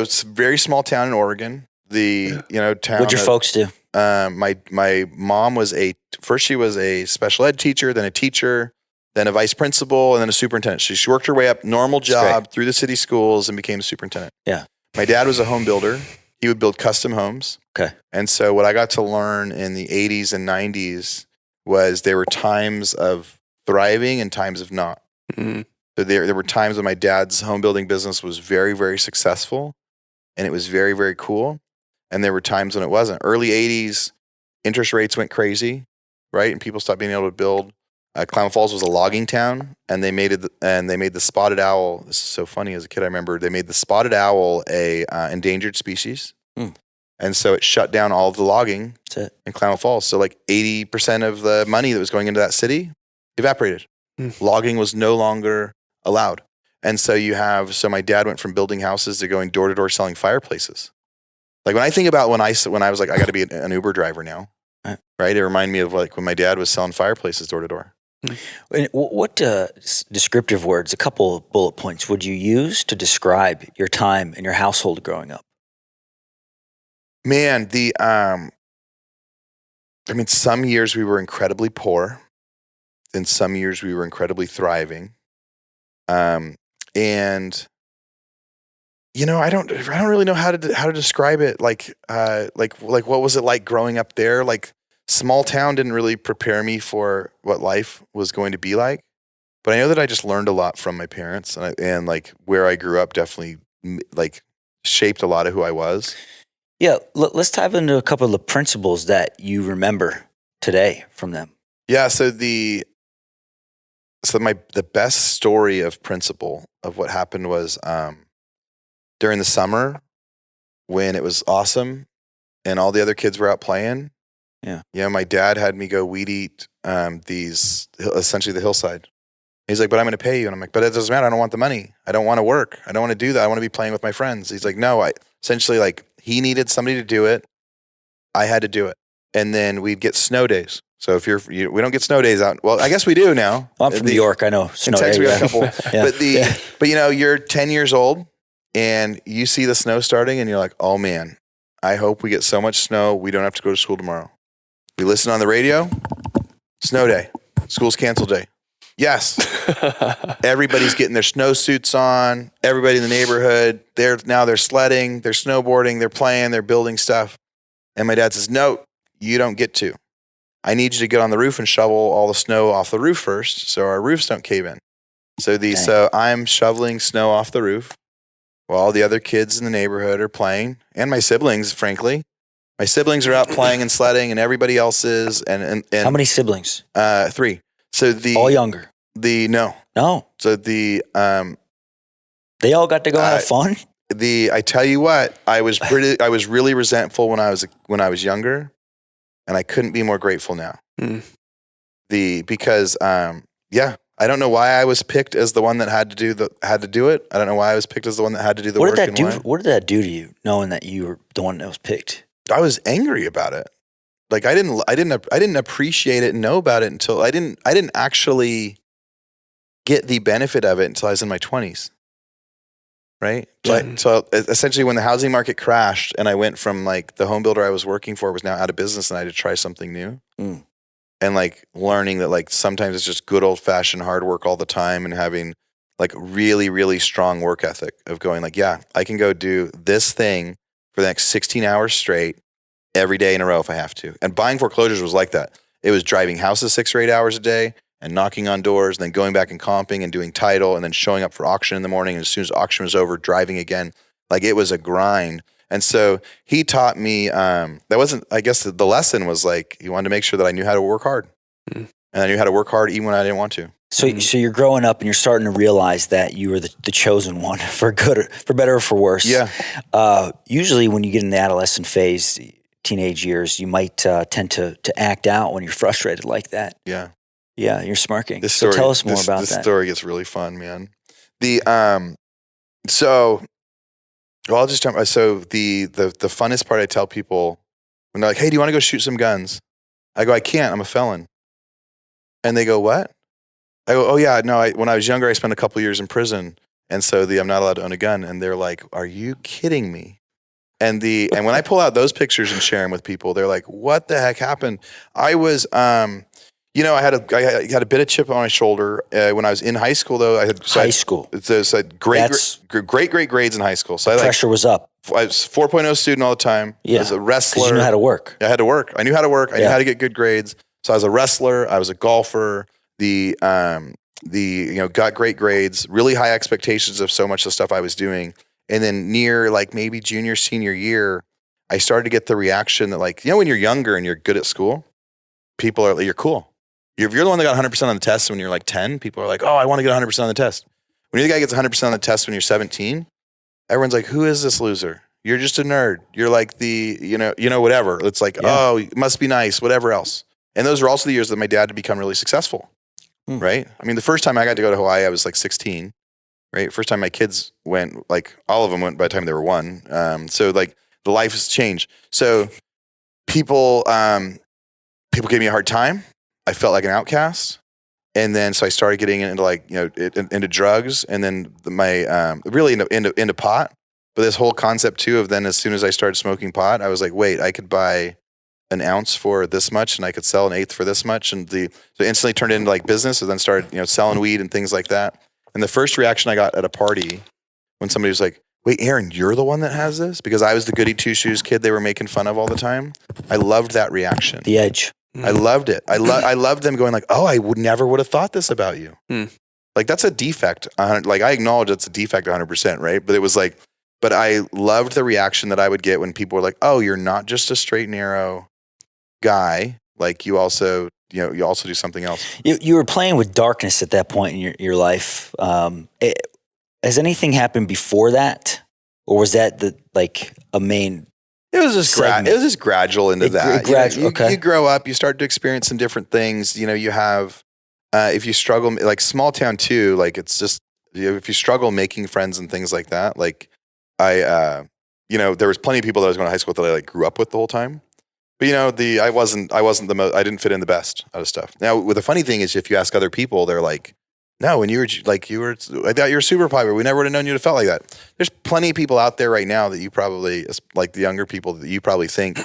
it's a very small town in Oregon. Town. What'd your folks do? My mom was she was a special ed teacher, then a teacher, then a vice principal, and then a superintendent. She worked her way up, normal job through the city schools, and became a superintendent. Yeah. My dad was a home builder. He would build custom homes. Okay. And so what I got to learn in the 80s and 90s was there were times of thriving and times of not. Mm-hmm. So there were times when my dad's home building business was very, very successful, and it was very, very cool. And there were times when it wasn't. Early 80s, interest rates went crazy, right? And people stopped being able to build. Klamath Falls was a logging town, and they made the spotted owl. This is so funny. As a kid, I remember they made the spotted owl a endangered species, and so it shut down all of the logging in Klamath Falls. So like 80% of the money that was going into that city evaporated. Logging was no longer allowed, and so my dad went from building houses to going door to door selling fireplaces. Like when I think about when I was like, I got to be an Uber driver now, right? It reminded me of like when my dad was selling fireplaces door to door. What descriptive words, a couple of bullet points, would you use to describe your time in your household growing up? Man, some years we were incredibly poor, and some years we were incredibly thriving. And I don't really know how to describe it. Like what was it like growing up there? Like small town didn't really prepare me for what life was going to be like. But I know that I just learned a lot from my parents, and like where I grew up definitely like shaped a lot of who I was. Yeah, let's dive into a couple of the principles that you remember today from them. Yeah, so the best story of principle of what happened was during the summer when it was awesome and all the other kids were out playing. Yeah. My dad had me go weed eat essentially the hillside. He's like, but I'm going to pay you. And I'm like, but it doesn't matter. I don't want the money. I don't want to work. I don't want to do that. I want to be playing with my friends. He's like, no, essentially like he needed somebody to do it. I had to do it. And then we'd get snow days. So if we don't get snow days out. Well, I guess we do now. Well, I'm from New York. I know snow days. We got a couple. But you're 10 years old and you see the snow starting and you're like, oh man, I hope we get so much snow we don't have to go to school tomorrow. We listen on the radio, snow day, school's canceled day. Yes. Everybody's getting their snowsuits on. Everybody in the neighborhood, they're sledding, they're snowboarding, they're playing, they're building stuff. And my dad says, no, you don't get to. I need you to get on the roof and shovel all the snow off the roof first so our roofs don't cave in. So I'm shoveling snow off the roof while all the other kids in the neighborhood are playing, and my siblings, frankly. My siblings are out playing and sledding, and everybody else is. And how many siblings? 3. So all younger? No. So they all got to go have fun? I tell you what, I was really resentful when I was younger, and I couldn't be more grateful now. Because I don't know why I was picked as the one that had to do it. I don't know why I was picked as the one that had to do the work. What did that do to you, knowing that you were the one that was picked? I was angry about it. Like I didn't appreciate it and know about it until I didn't Mm. actually get the benefit of it until I was in my 20s. Right. So essentially when the housing market crashed and I went from like the home builder I was working for was now out of business and I had to try something new. And like learning that like sometimes it's just good old fashioned hard work all the time and having like really, really strong work ethic of going like, yeah, I can go do this thing for the next 16 hours straight every day in a row if I have to. And buying foreclosures was like that. It was driving houses 6 or 8 hours a day and knocking on doors and then going back and comping and doing title and then showing up for auction in the morning. And as soon as auction was over, driving again. Like it was a grind. And so he taught me, I guess the lesson was like, he wanted to make sure that I knew how to work hard. And I knew how to work hard even when I didn't want to. So you're growing up and you're starting to realize that you were the chosen one for better or for worse. Yeah. Usually when you get in the adolescent phase, teenage years, you might tend to act out when you're frustrated like that. Yeah. Yeah, you're smirking. So tell us more about that. This story gets really fun, man. The funnest part I tell people when they're like, hey, do you want to go shoot some guns? I go, I can't, I'm a felon. And they go, what? I go, oh yeah, no, when I was younger, I spent a couple years in prison. And so I'm not allowed to own a gun. And they're like, are you kidding me? And when I pull out those pictures and share them with people, they're like, what the heck happened? I was, I had a bit of chip on my shoulder when I was in high school. Though I had great grades in high school. So pressure was up. I was 4.0 student all the time. Yeah. I was a wrestler. You knew how to work. I had to work. I knew how to work. I knew how to get good grades. So I was a wrestler. I was a golfer. Got great grades. Really high expectations of so much of the stuff I was doing. And then near like maybe junior, senior year, I started to get the reaction that like, when you're younger and you're good at school, people are like, you're cool. If you're the one that got 100% on the test when you're like 10, people are like, oh, I want to get 100% on the test. When you're the guy who gets 100% on the test when you're 17, everyone's like, who is this loser? You're just a nerd. You're like whatever. It's like, oh, it must be nice, whatever else. And those were also the years that my dad had become really successful, right? I mean, the first time I got to go to Hawaii, I was like 16, right? First time my kids went, like all of them went by the time they were 1. So like the life has changed. So people gave me a hard time. I felt like an outcast. And then, so I started getting into like, into drugs and then really into pot. But this whole concept too of then as soon as I started smoking pot, I was like, wait, I could buy an ounce for this much and I could sell an eighth for this much. And so instantly turned into like business and then started, selling weed and things like that. And the first reaction I got at a party when somebody was like, wait, Aaron, you're the one that has this? Because I was the goody two shoes kid they were making fun of all the time. I loved that reaction. The edge. I loved it. I loved them going like, oh, I never would have thought this about you. Like that's a defect. Like I acknowledge it's a defect 100%, right? But it was like, but I loved the reaction that I would get when people were like, oh, you're not just a straight and narrow guy. Like you also do something else. You were playing with darkness at that point in your life. Has anything happened before that? Or was that a main... It was just gradual into that. You grow up, you start to experience some different things. You have, if you struggle, like small town too, like it's just, if you struggle making friends and things like that, like there was plenty of people that I was going to high school that I like grew up with the whole time. But I wasn't the most, I didn't fit in the best out of stuff. Now, the funny thing is if you ask other people, they're like, no, when I thought you were a super popular. We never would have known you to felt like that. There's plenty of people out there right now that you probably, like the younger people that you probably think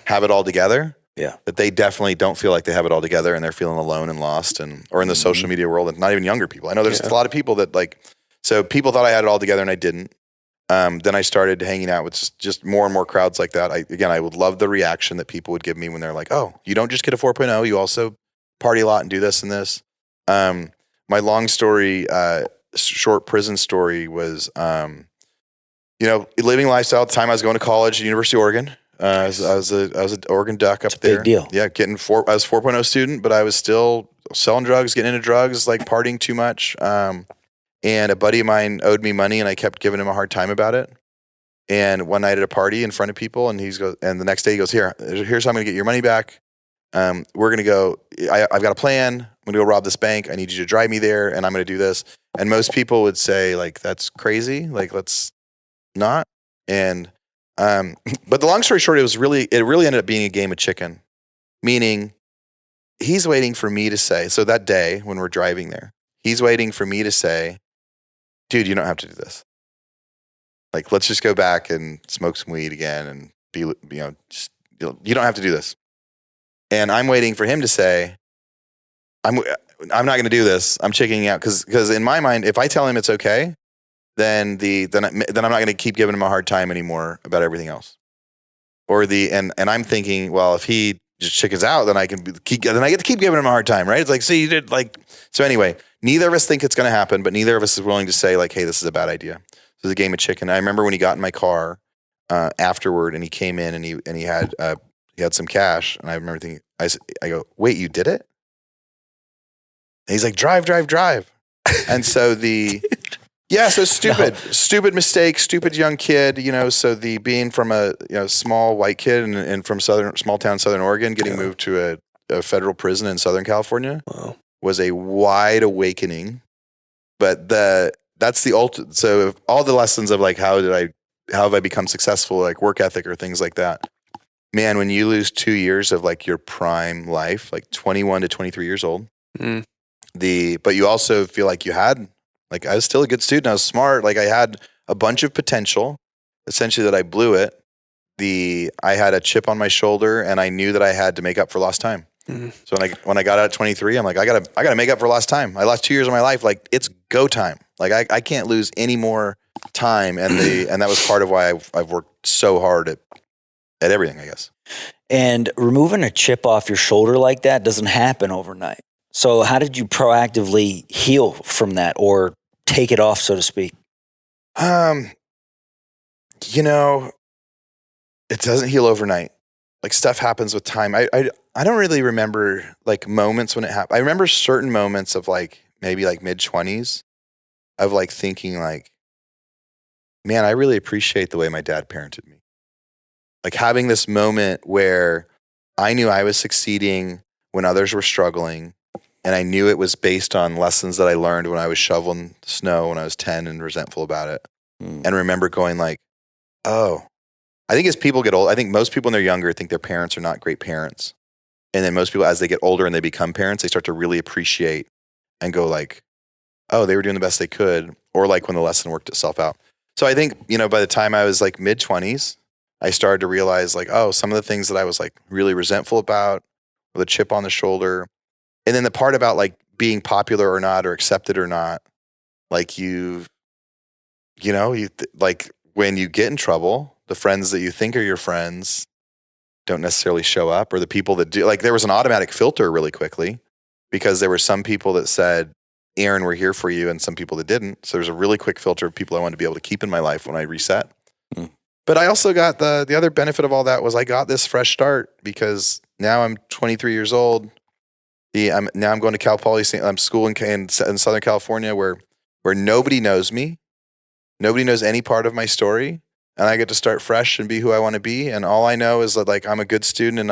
have it all together. Yeah. That they definitely don't feel like they have it all together and they're feeling alone and lost or in the social media world and not even younger people. I know there's a lot of people that so people thought I had it all together and I didn't. then I started hanging out with just more and more crowds like that. I would love the reaction that people would give me when they're like, oh, you don't just get a 4.0, you also party a lot and do this and this. My long story, short prison story was, living lifestyle at the time I was going to college at University of Oregon. I was an Oregon Duck up there. Big deal. Yeah, I was 4.0 student, but I was still selling drugs, getting into drugs, like partying too much. And a buddy of mine owed me money, and I kept giving him a hard time about it. And one night at a party in front of people, and the next day he goes, here's how I'm going to get your money back. We're going to go. I've got a plan. I'm going to go rob this bank. I need you to drive me there, and I'm going to do this. And most people would say, like, that's crazy. Like, let's not. And but the long story short, it really ended up being a game of chicken. Meaning, he's waiting for me to say. So that day when we're driving there, he's waiting for me to say, dude, you don't have to do this. Like, let's just go back and smoke some weed again and you don't have to do this. And I'm waiting for him to say, I'm not going to do this. I'm checking out because in my mind, if I tell him it's okay, then I'm not going to keep giving him a hard time anymore about everything else. And I'm thinking, well, if he just chickens out, then I get to keep giving him a hard time, right? It's like, see, you did so anyway. Neither of us think it's going to happen, but neither of us is willing to say like, hey, this is a bad idea. This is a game of chicken. I remember when he got in my car afterward, and he came in and he had some cash, and I remember thinking, I go, wait, you did it? And he's like, drive. And so stupid mistake, stupid young kid, so being from a small white kid and from small town Southern Oregon, getting moved to a federal prison in Southern California was a wide awakening. But that's the ultimate. So all the lessons of like, how have I become successful, like work ethic or things like that, man, when you lose 2 years of like your prime life, like 21 to 23 years old, but you also feel like like I was still a good student. I was smart. Like I had a bunch of potential, essentially that I blew it. I had a chip on my shoulder, and I knew that I had to make up for lost time. Mm-hmm. So when I got out at 23, I'm like, I gotta make up for lost time. I lost 2 years of my life. Like it's go time. Like I can't lose any more time. And that was part of why I've worked so hard at everything, I guess. And removing a chip off your shoulder like that doesn't happen overnight. So how did you proactively heal from that or take it off, so to speak? It doesn't heal overnight. Like stuff happens with time. I don't really remember like moments when it happened. I remember certain moments of like maybe like mid-20s of like thinking like, man, I really appreciate the way my dad parented me. Like having this moment where I knew I was succeeding when others were struggling. And I knew it was based on lessons that I learned when I was shoveling snow when I was 10 and resentful about it. And remember going like, oh, I think as people get old, I think most people when they're younger think their parents are not great parents. And then most people, as they get older and they become parents, they start to really appreciate and go like, oh, they were doing the best they could. Or like when the lesson worked itself out. So I think, by the time I was like mid-20s, I started to realize like, oh, some of the things that I was like really resentful about with a chip on the shoulder. And then the part about like being popular or not or accepted or not, like like when you get in trouble, the friends that you think are your friends don't necessarily show up, or the people that do. Like there was an automatic filter really quickly because there were some people that said, Aaron, we're here for you, and some people that didn't. So there's a really quick filter of people I wanted to be able to keep in my life when I reset. But I also got the other benefit of all that was I got this fresh start because now I'm 23 years old. Now I'm going to Cal Poly. I'm schooling in Southern California where nobody knows me. Nobody knows any part of my story. And I get to start fresh and be who I want to be. And all I know is that like I'm a good student and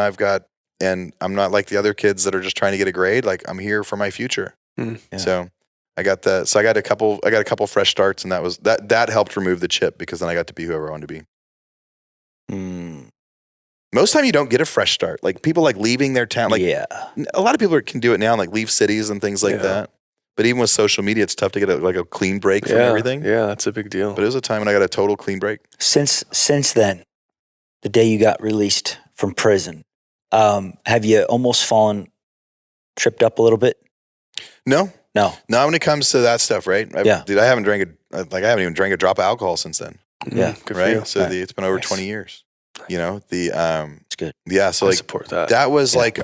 I'm not like the other kids that are just trying to get a grade. Like I'm here for my future. Yeah. So I got a couple fresh starts, and that helped remove the chip because then I got to be whoever I wanted to be. Most time you don't get a fresh start. Like people like leaving their town. Like a lot of people can do it now, like leave cities and things like that. But even with social media, it's tough to get a clean break from everything. Yeah, that's a big deal. But it was a time when I got a total clean break. Since then, the day you got released from prison, have you almost tripped up a little bit? No. Not when it comes to that stuff, right? Dude, I haven't even drank a drop of alcohol since then. Yeah. Good for right? you. So Right. it's been over Nice. 20 years. You know, It's good. yeah. So I like support that. that was like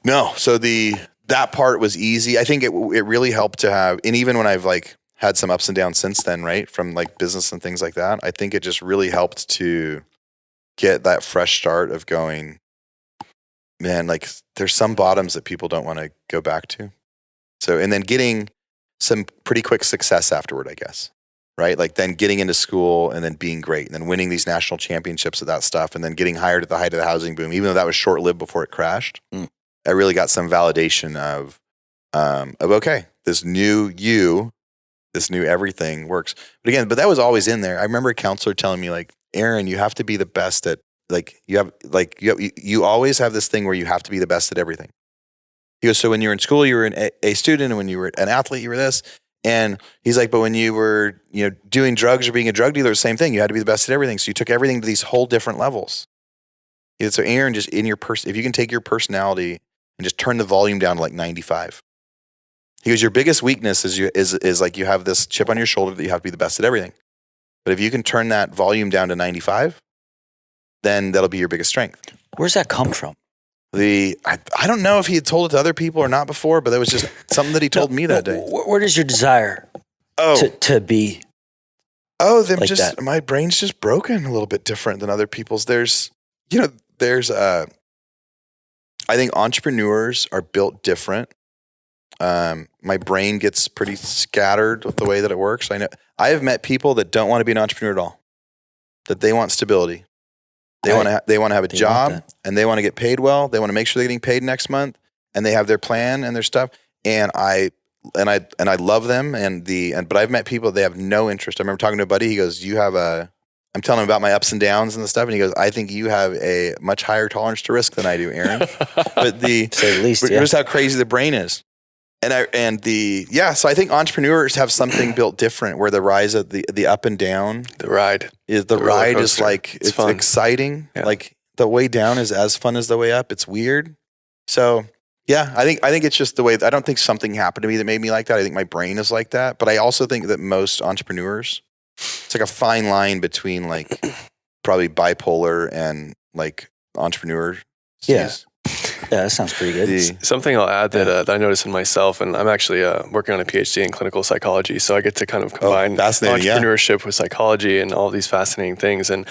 no. So that part was easy. I think it really helped to have, and even when I've like had some ups and downs since then, right, from like business and things like that, I think it just really helped to get that fresh start of going, man, like there's some bottoms that people don't want to go back to. So, and then getting some pretty quick success afterward, I guess, right? Like then getting into school and then being great and then winning these national championships of that stuff and then getting hired at the height of the housing boom, even though that was short lived before it crashed. I really got some validation of okay, this new everything works. But that was always in there. I remember a counselor telling me like, Aaron, you have to be the best at you always have this thing where you have to be the best at everything. He goes, so when you were in school, you were an A student, and when you were an athlete, you were this. And he's like, but when you were, doing drugs or being a drug dealer, the same thing. You had to be the best at everything. So you took everything to these whole different levels. So Aaron, just in your if you can take your personality and just turn the volume down to like 95. He goes, your biggest weakness is like you have this chip on your shoulder that you have to be the best at everything. But if you can turn that volume down to 95, then that'll be your biggest strength. Where's that come from? I don't know if he had told it to other people or not before, but that was just something that he told me that day. Where does your desire to be? Them like just that? My brain's just broken a little bit different than other people's. I think entrepreneurs are built different. My brain gets pretty scattered with the way that it works. I know I have met people that don't want to be an entrepreneur at all, that they want stability. They want to have a job and they want to get paid well. They want to make sure they're getting paid next month and they have their plan and their stuff. And I love them. But I've met people, they have no interest. I remember talking to a buddy, he goes, I'm telling him about my ups and downs and the stuff. And he goes, I think you have a much higher tolerance to risk than I do, Aaron. But Say the least, here's how crazy the brain is. So I think entrepreneurs have something built different where the rise of the up and down. The ride Is like, it's fun. exciting. Yeah. Like the way down is as fun as the way up. It's weird. So yeah, I think it's just the way, I don't think something happened to me that made me like that. I think my brain is like that. But I also think that most entrepreneurs, it's like a fine line between like probably bipolar and like entrepreneur. Yeah. Yeah, that sounds pretty good. Something I'll add that I noticed in myself, and I'm actually working on a PhD in clinical psychology, so I get to kind of combine entrepreneurship with psychology and all these fascinating things. And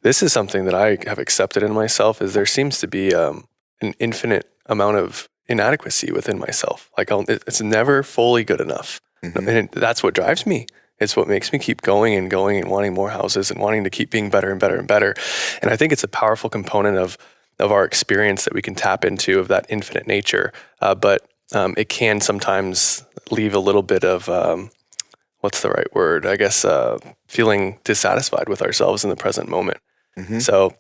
this is something that I have accepted in myself, is there seems to be an infinite amount of inadequacy within myself. Like it's never fully good enough. Mm-hmm. And that's what drives me. It's what makes me keep going and wanting more houses and wanting to keep being better and better and better. And I think it's a powerful component of our experience that we can tap into, of that infinite nature. But it can sometimes leave a little bit of, what's the right word? I guess feeling dissatisfied with ourselves in the present moment. Mm-hmm. So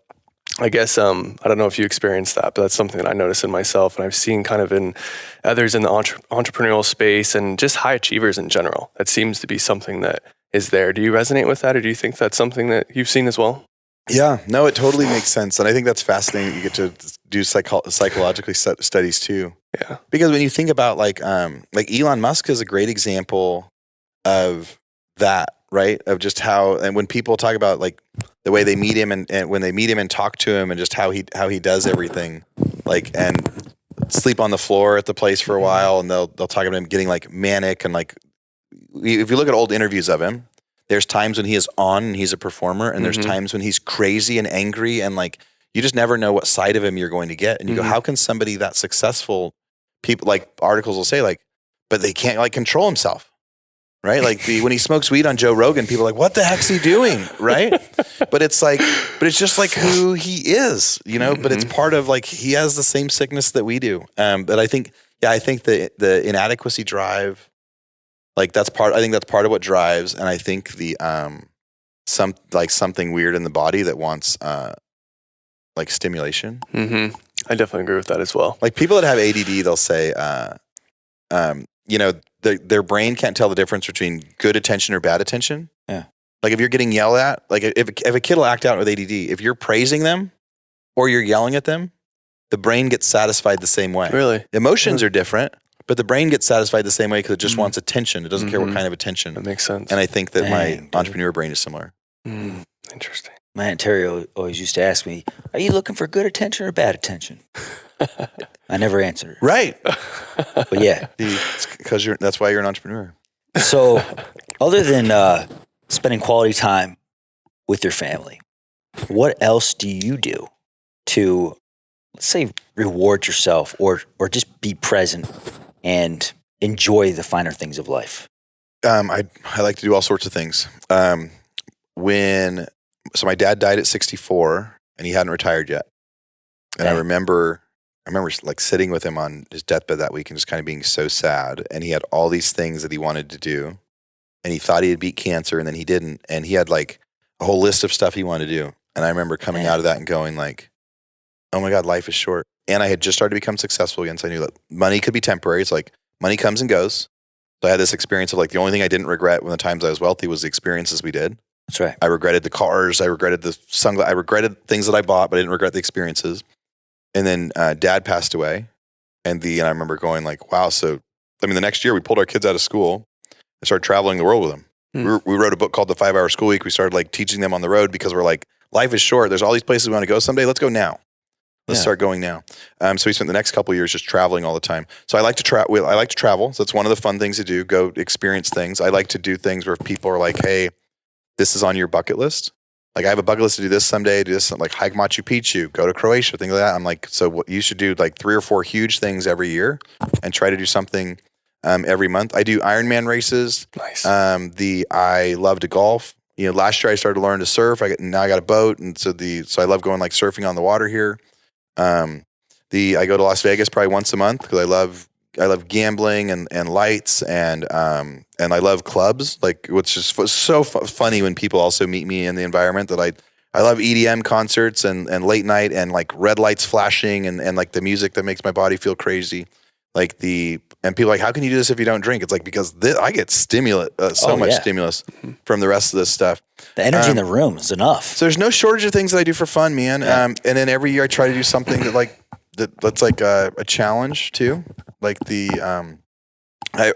I guess, I don't know if you experienced that, but that's something that I noticed in myself, and I've seen kind of in others in the entrepreneurial space and just high achievers in general. That seems to be something that is there. Do you resonate with that, or do you think that's something that you've seen as well? Yeah, no, it totally makes sense. And I think that's fascinating that you get to do psychologically studies too. Yeah. Because when you think about like Elon Musk is a great example of that, right? Of just how, and when people talk about like the way they meet him and when they meet him and talk to him and just how he does everything, like, and sleep on the floor at the place for a while, and they'll talk about him getting like manic, and like, if you look at old interviews of him, there's times when he is on and he's a performer, and there's times when he's crazy and angry, and like you just never know what side of him you're going to get. And you go, how can somebody that successful, people like articles will say like, but they can't like control himself, right? Like when he smokes weed on Joe Rogan, people are like, what the heck's he doing, right? But it's just like who he is, But it's part of like he has the same sickness that we do. But I think the inadequacy drive. Like I think that's part of what drives, and I think the something weird in the body that wants like stimulation. Mm-hmm. I definitely agree with that as well. Like people that have ADD, they'll say, their brain can't tell the difference between good attention or bad attention. Yeah. Like if you're getting yelled at, like if a kid will act out with ADD, if you're praising them or you're yelling at them, the brain gets satisfied the same way. Really, emotions are different. But the brain gets satisfied the same way because it just wants attention. It doesn't care what kind of attention. That makes sense. And I think that my Dang, entrepreneur brain is similar. Interesting. My Aunt Terry always used to ask me, are you looking for good attention or bad attention? I never answered her. Right. But yeah. Because that's why you're an entrepreneur. So other than spending quality time with your family, what else do you do to, let's say, reward yourself or just be present and enjoy the finer things of life? I like to do all sorts of things. So my dad died at 64 and he hadn't retired yet. And I remember like sitting with him on his deathbed that week and just kind of being so sad. And he had all these things that he wanted to do. And he thought he had beat cancer and then he didn't. And he had like a whole list of stuff he wanted to do. And I remember coming out of that and going like, oh my God, life is short. And I had just started to become successful again. So I knew that money could be temporary. It's like money comes and goes. So I had this experience of like, the only thing I didn't regret when the times I was wealthy was the experiences we did. That's right. I regretted the cars. I regretted the sunglasses. I regretted things that I bought, but I didn't regret the experiences. And then Dad passed away. And I remember going like, wow. So, the next year we pulled our kids out of school and started traveling the world with them. We wrote a book called The 5-Hour School Week. We started like teaching them on the road because we're like, life is short. There's all these places we want to go someday. Let's go now. Let's start going now. So we spent the next couple of years just traveling all the time. So I like to travel. So that's one of the fun things to do. Go experience things. I like to do things where people are like, hey, this is on your bucket list. Like I have a bucket list to do this someday, do this, like hike Machu Picchu, go to Croatia, things like that. I'm like, so what you should do like 3 or 4 huge things every year and try to do something every month. I do Ironman races. Nice. I love to golf. Last year I started to learn to surf. Now I got a boat. And so I love going like surfing on the water here. I go to Las Vegas probably once a month because I love gambling and lights and I love clubs, like which is so funny when people also meet me in the environment that I love EDM concerts and late night and like red lights flashing and like the music that makes my body feel crazy. And people are like, how can you do this if you don't drink? It's like, because I get stimulus from the rest of this stuff. The energy in the room is enough. So there's no shortage of things that I do for fun, man. Yeah. And then every year I try to do something that's like a challenge too. Like I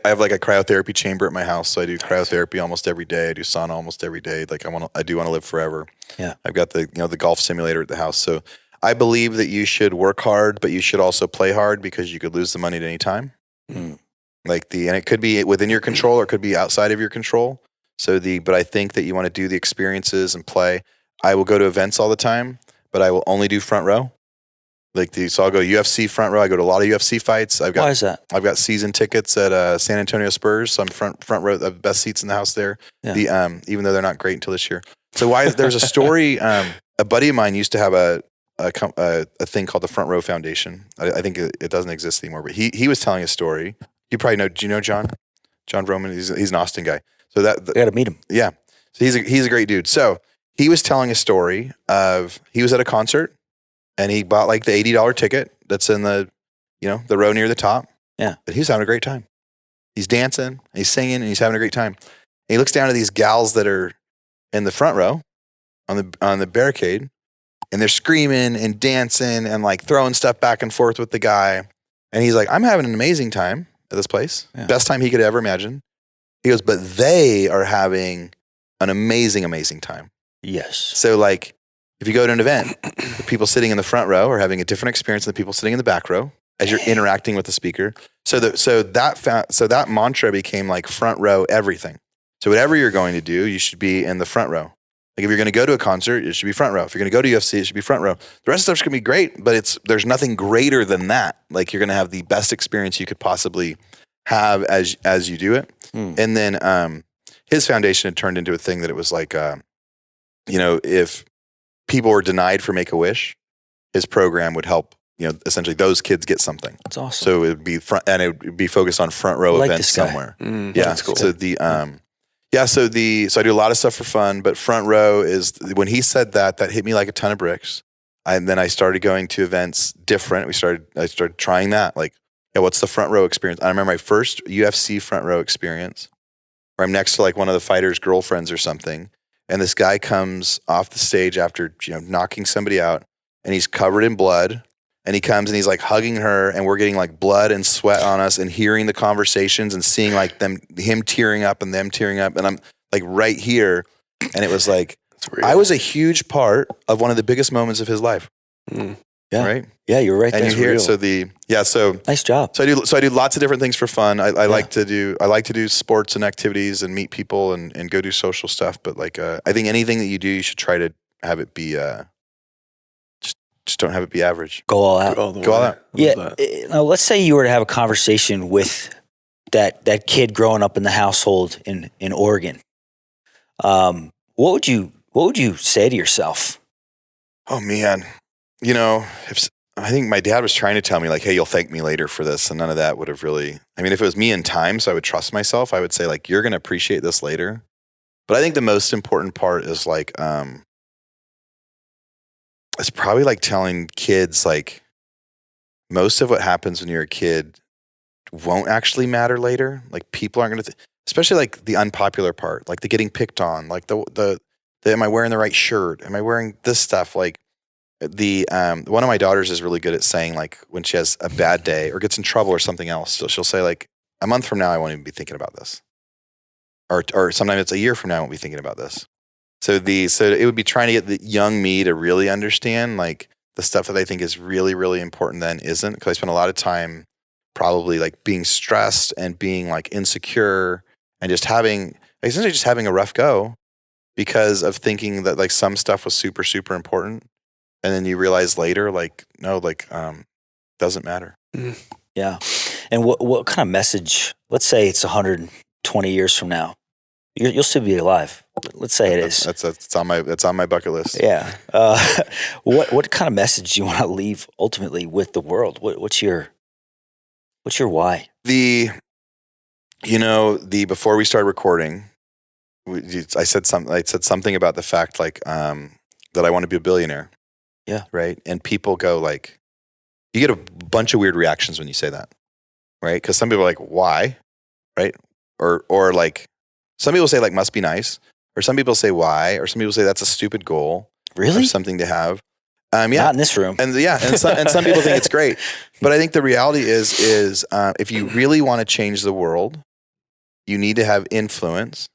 have like a cryotherapy chamber at my house. So I do cryotherapy almost every day. I do sauna almost every day. Like I do want to live forever. Yeah. I've got the golf simulator at the house. So I believe that you should work hard, but you should also play hard because you could lose the money at any time. And it could be within your control or it could be outside of your control. But I think that you want to do the experiences and play. I will go to events all the time, but I will only do front row. So I'll go UFC front row. I go to a lot of UFC fights. Why is that? I've got season tickets at San Antonio Spurs. So I'm front row, the best seats in the house there. Yeah. Even though they're not great until this year. So there's a story. A buddy of mine used to have a thing called the Front Row Foundation. I think it doesn't exist anymore, but he was telling a story. You probably know. Do you know John? John Vroman. He's an Austin guy. So I got to meet him. Yeah. So he's a great dude. So he was telling a story of he was at a concert and he bought like the $80 ticket that's in the row near the top. Yeah. But he's having a great time. He's dancing, and he's singing, and he's having a great time. And he looks down at these gals that are in the front row on the barricade. And they're screaming and dancing and like throwing stuff back and forth with the guy. And he's like, I'm having an amazing time at this place. Yeah. Best time he could ever imagine. He goes, but they are having an amazing, amazing time. Yes. So like, if you go to an event, the people sitting in the front row are having a different experience than the people sitting in the back row as you're interacting with the speaker. So that mantra became like front row everything. So whatever you're going to do, you should be in the front row. Like if you're going to go to a concert, it should be front row. If you're going to go to UFC, it should be front row. The rest of the stuff's going to be great, but there's nothing greater than that. Like you're going to have the best experience you could possibly have as you do it. And then his foundation had turned into a thing that it was like, if people were denied for Make-A-Wish, his program would help, essentially those kids get something. That's awesome. So it would be it would be focused on front row events somewhere. Yeah, that's cool. So so I do a lot of stuff for fun, but front row is when he said that hit me like a ton of bricks. And then I started going to events different. I started trying that. Like, what's the front row experience? I remember my first UFC front row experience where I'm next to like one of the fighters' girlfriends or something. And this guy comes off the stage after, knocking somebody out and he's covered in blood And he comes and he's like hugging her, and we're getting like blood and sweat on us, and hearing the conversations and seeing like him tearing up and them tearing up. And I'm like right here. And it was like, I was a huge part of one of the biggest moments of his life. Yeah. Right. Yeah. You're right. And That's you hear real. so nice job. So I do lots of different things for fun. I like to do sports and activities and meet people and go do social stuff. But like, I think anything that you do, you should try to have it be, just don't have it be average. Go all out. Go all out. Yeah. Now, let's say you were to have a conversation with that kid growing up in the household in Oregon. What would you say to yourself? Oh man, I think my dad was trying to tell me like, hey, you'll thank me later for this, and none of that would have really. I mean, if it was me in time, so I would trust myself, I would say like, you're going to appreciate this later. But I think the most important part is like, it's probably like telling kids like, most of what happens when you're a kid won't actually matter later. Like people aren't going to, especially like the unpopular part, like the getting picked on, like the am I wearing the right shirt? Am I wearing this stuff? Like one of my daughters is really good at saying like when she has a bad day or gets in trouble or something else, so she'll say like, a month from now, I won't even be thinking about this. Or sometimes it's a year from now, I won't be thinking about this. So it would be trying to get the young me to really understand like the stuff that I think is really, really important then isn't, because I spent a lot of time probably like being stressed and being like insecure and essentially just having a rough go because of thinking that like some stuff was super, super important. And then you realize later, like, no, like, doesn't matter. Yeah. And what kind of message, let's say it's 120 years from now, you'll still be alive. Let's say it is. That's on my bucket list. Yeah. What kind of message do you want to leave ultimately with the world? What's your why? Before we started recording, I said something about the fact like, that I want to be a billionaire. Yeah. Right. And people go like, you get a bunch of weird reactions when you say that. Right. Because some people are like, why? Right. Or like, some people say like, must be nice. Or some people say why. Or some people say that's a stupid goal. Really? Or something to have. Yeah. Not in this room. And some people think it's great. But I think the reality is if you really want to change the world, you need to have influence.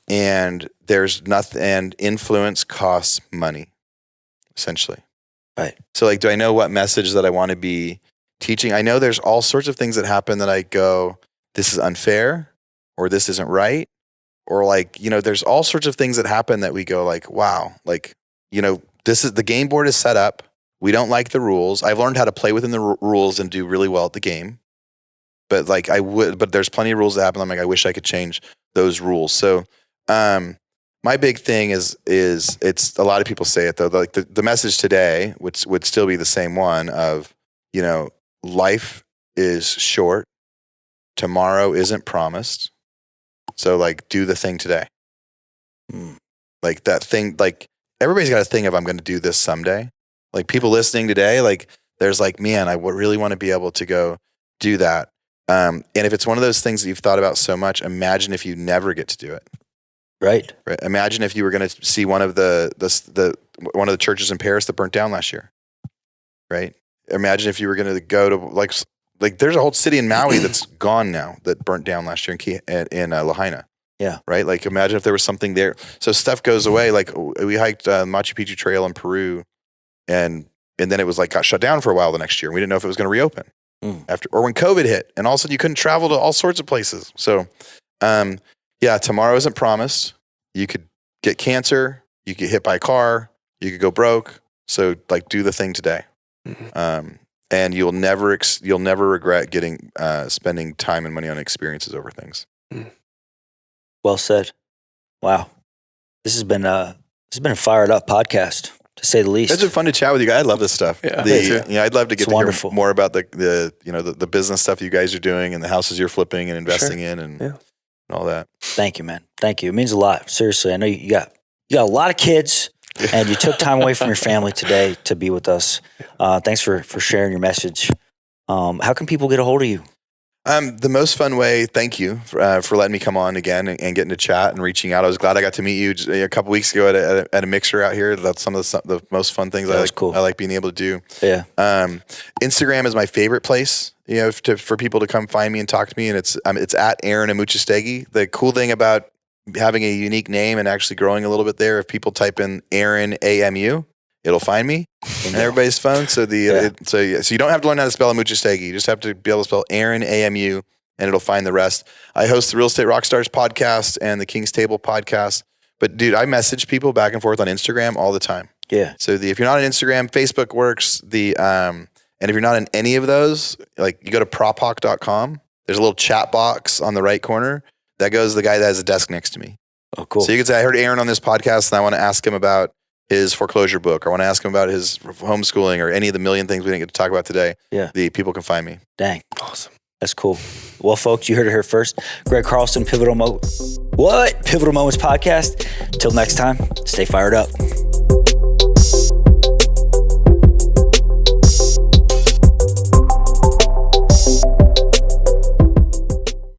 And influence costs money, essentially. Right. So like, do I know what message that I want to be teaching? I know there's all sorts of things that happen that I go, this is unfair, or this isn't right. Or like, there's all sorts of things that happen that we go like, wow, like, this is the game board is set up. We don't like the rules. I've learned how to play within the rules and do really well at the game. But like but there's plenty of rules that happen. I'm like, I wish I could change those rules. So, my big thing is it's a lot of people say it though, like the message today would still be the same one of, life is short. Tomorrow isn't promised. So like, do the thing today. Like that thing, like everybody's got a thing of, I'm going to do this someday. Like people listening today, like there's like, man, I would really want to be able to go do that. And if it's one of those things that you've thought about so much, imagine if you never get to do it. Right. Imagine if you were going to see one of the churches in Paris that burnt down last year. Right. Imagine if you were going to go to like there's a whole city in Maui that's gone now that burnt down last year in Lahaina. Yeah. Right. Like imagine if there was something there. So stuff goes away. Like we hiked Machu Picchu Trail in Peru, and then it was like got shut down for a while the next year. We didn't know if it was going to reopen or when COVID hit, and all of a sudden you couldn't travel to all sorts of places. So, tomorrow isn't promised. You could get cancer. You could get hit by a car. You could go broke. So like, do the thing today. And you'll never regret spending time and money on experiences over things. Well said. Wow. This has been a fired up podcast, to say the least. It's been fun to chat with you guys. I love this stuff. Yeah, I'd love to get to hear more about the business stuff you guys are doing and the houses you're flipping and investing in and all that. Thank you, man. Thank you. It means a lot. Seriously. I know you got a lot of kids and you took time away from your family today to be with us. Thanks for sharing your message. How can people get a hold of you? The most fun way, thank you for letting me come on again and getting to chat and reaching out. I was glad I got to meet you a couple weeks ago at a mixer out here. That's some of the most fun things Cool. I like being able to do. Yeah. Instagram is my favorite place, for people to come find me and talk to me. And it's at Aaron Amuchastegui. The cool thing about having a unique name and actually growing a little bit there, if people type in Aaron AMU, it'll find me on everybody's phone. So so you don't have to learn how to spell Amuchastegui. You just have to be able to spell Aaron AMU, and it'll find the rest. I host the Real Estate Rockstars podcast and the King's Table podcast. But dude, I message people back and forth on Instagram all the time. Yeah. So if you're not on Instagram, Facebook works. And if you're not in any of those, like you go to prophawk.com. There's a little chat box on the right corner that goes to the guy that has a desk next to me. Oh, cool. So you can say, I heard Aaron on this podcast and I want to ask him about his foreclosure book, or I want to ask him about his homeschooling, or any of the million things we didn't get to talk about today. Yeah. The people can find me. Dang. Awesome. That's cool. Well, folks, you heard it here first. Greg Carlson, Pivotal Moments Podcast. Till next time, stay fired up.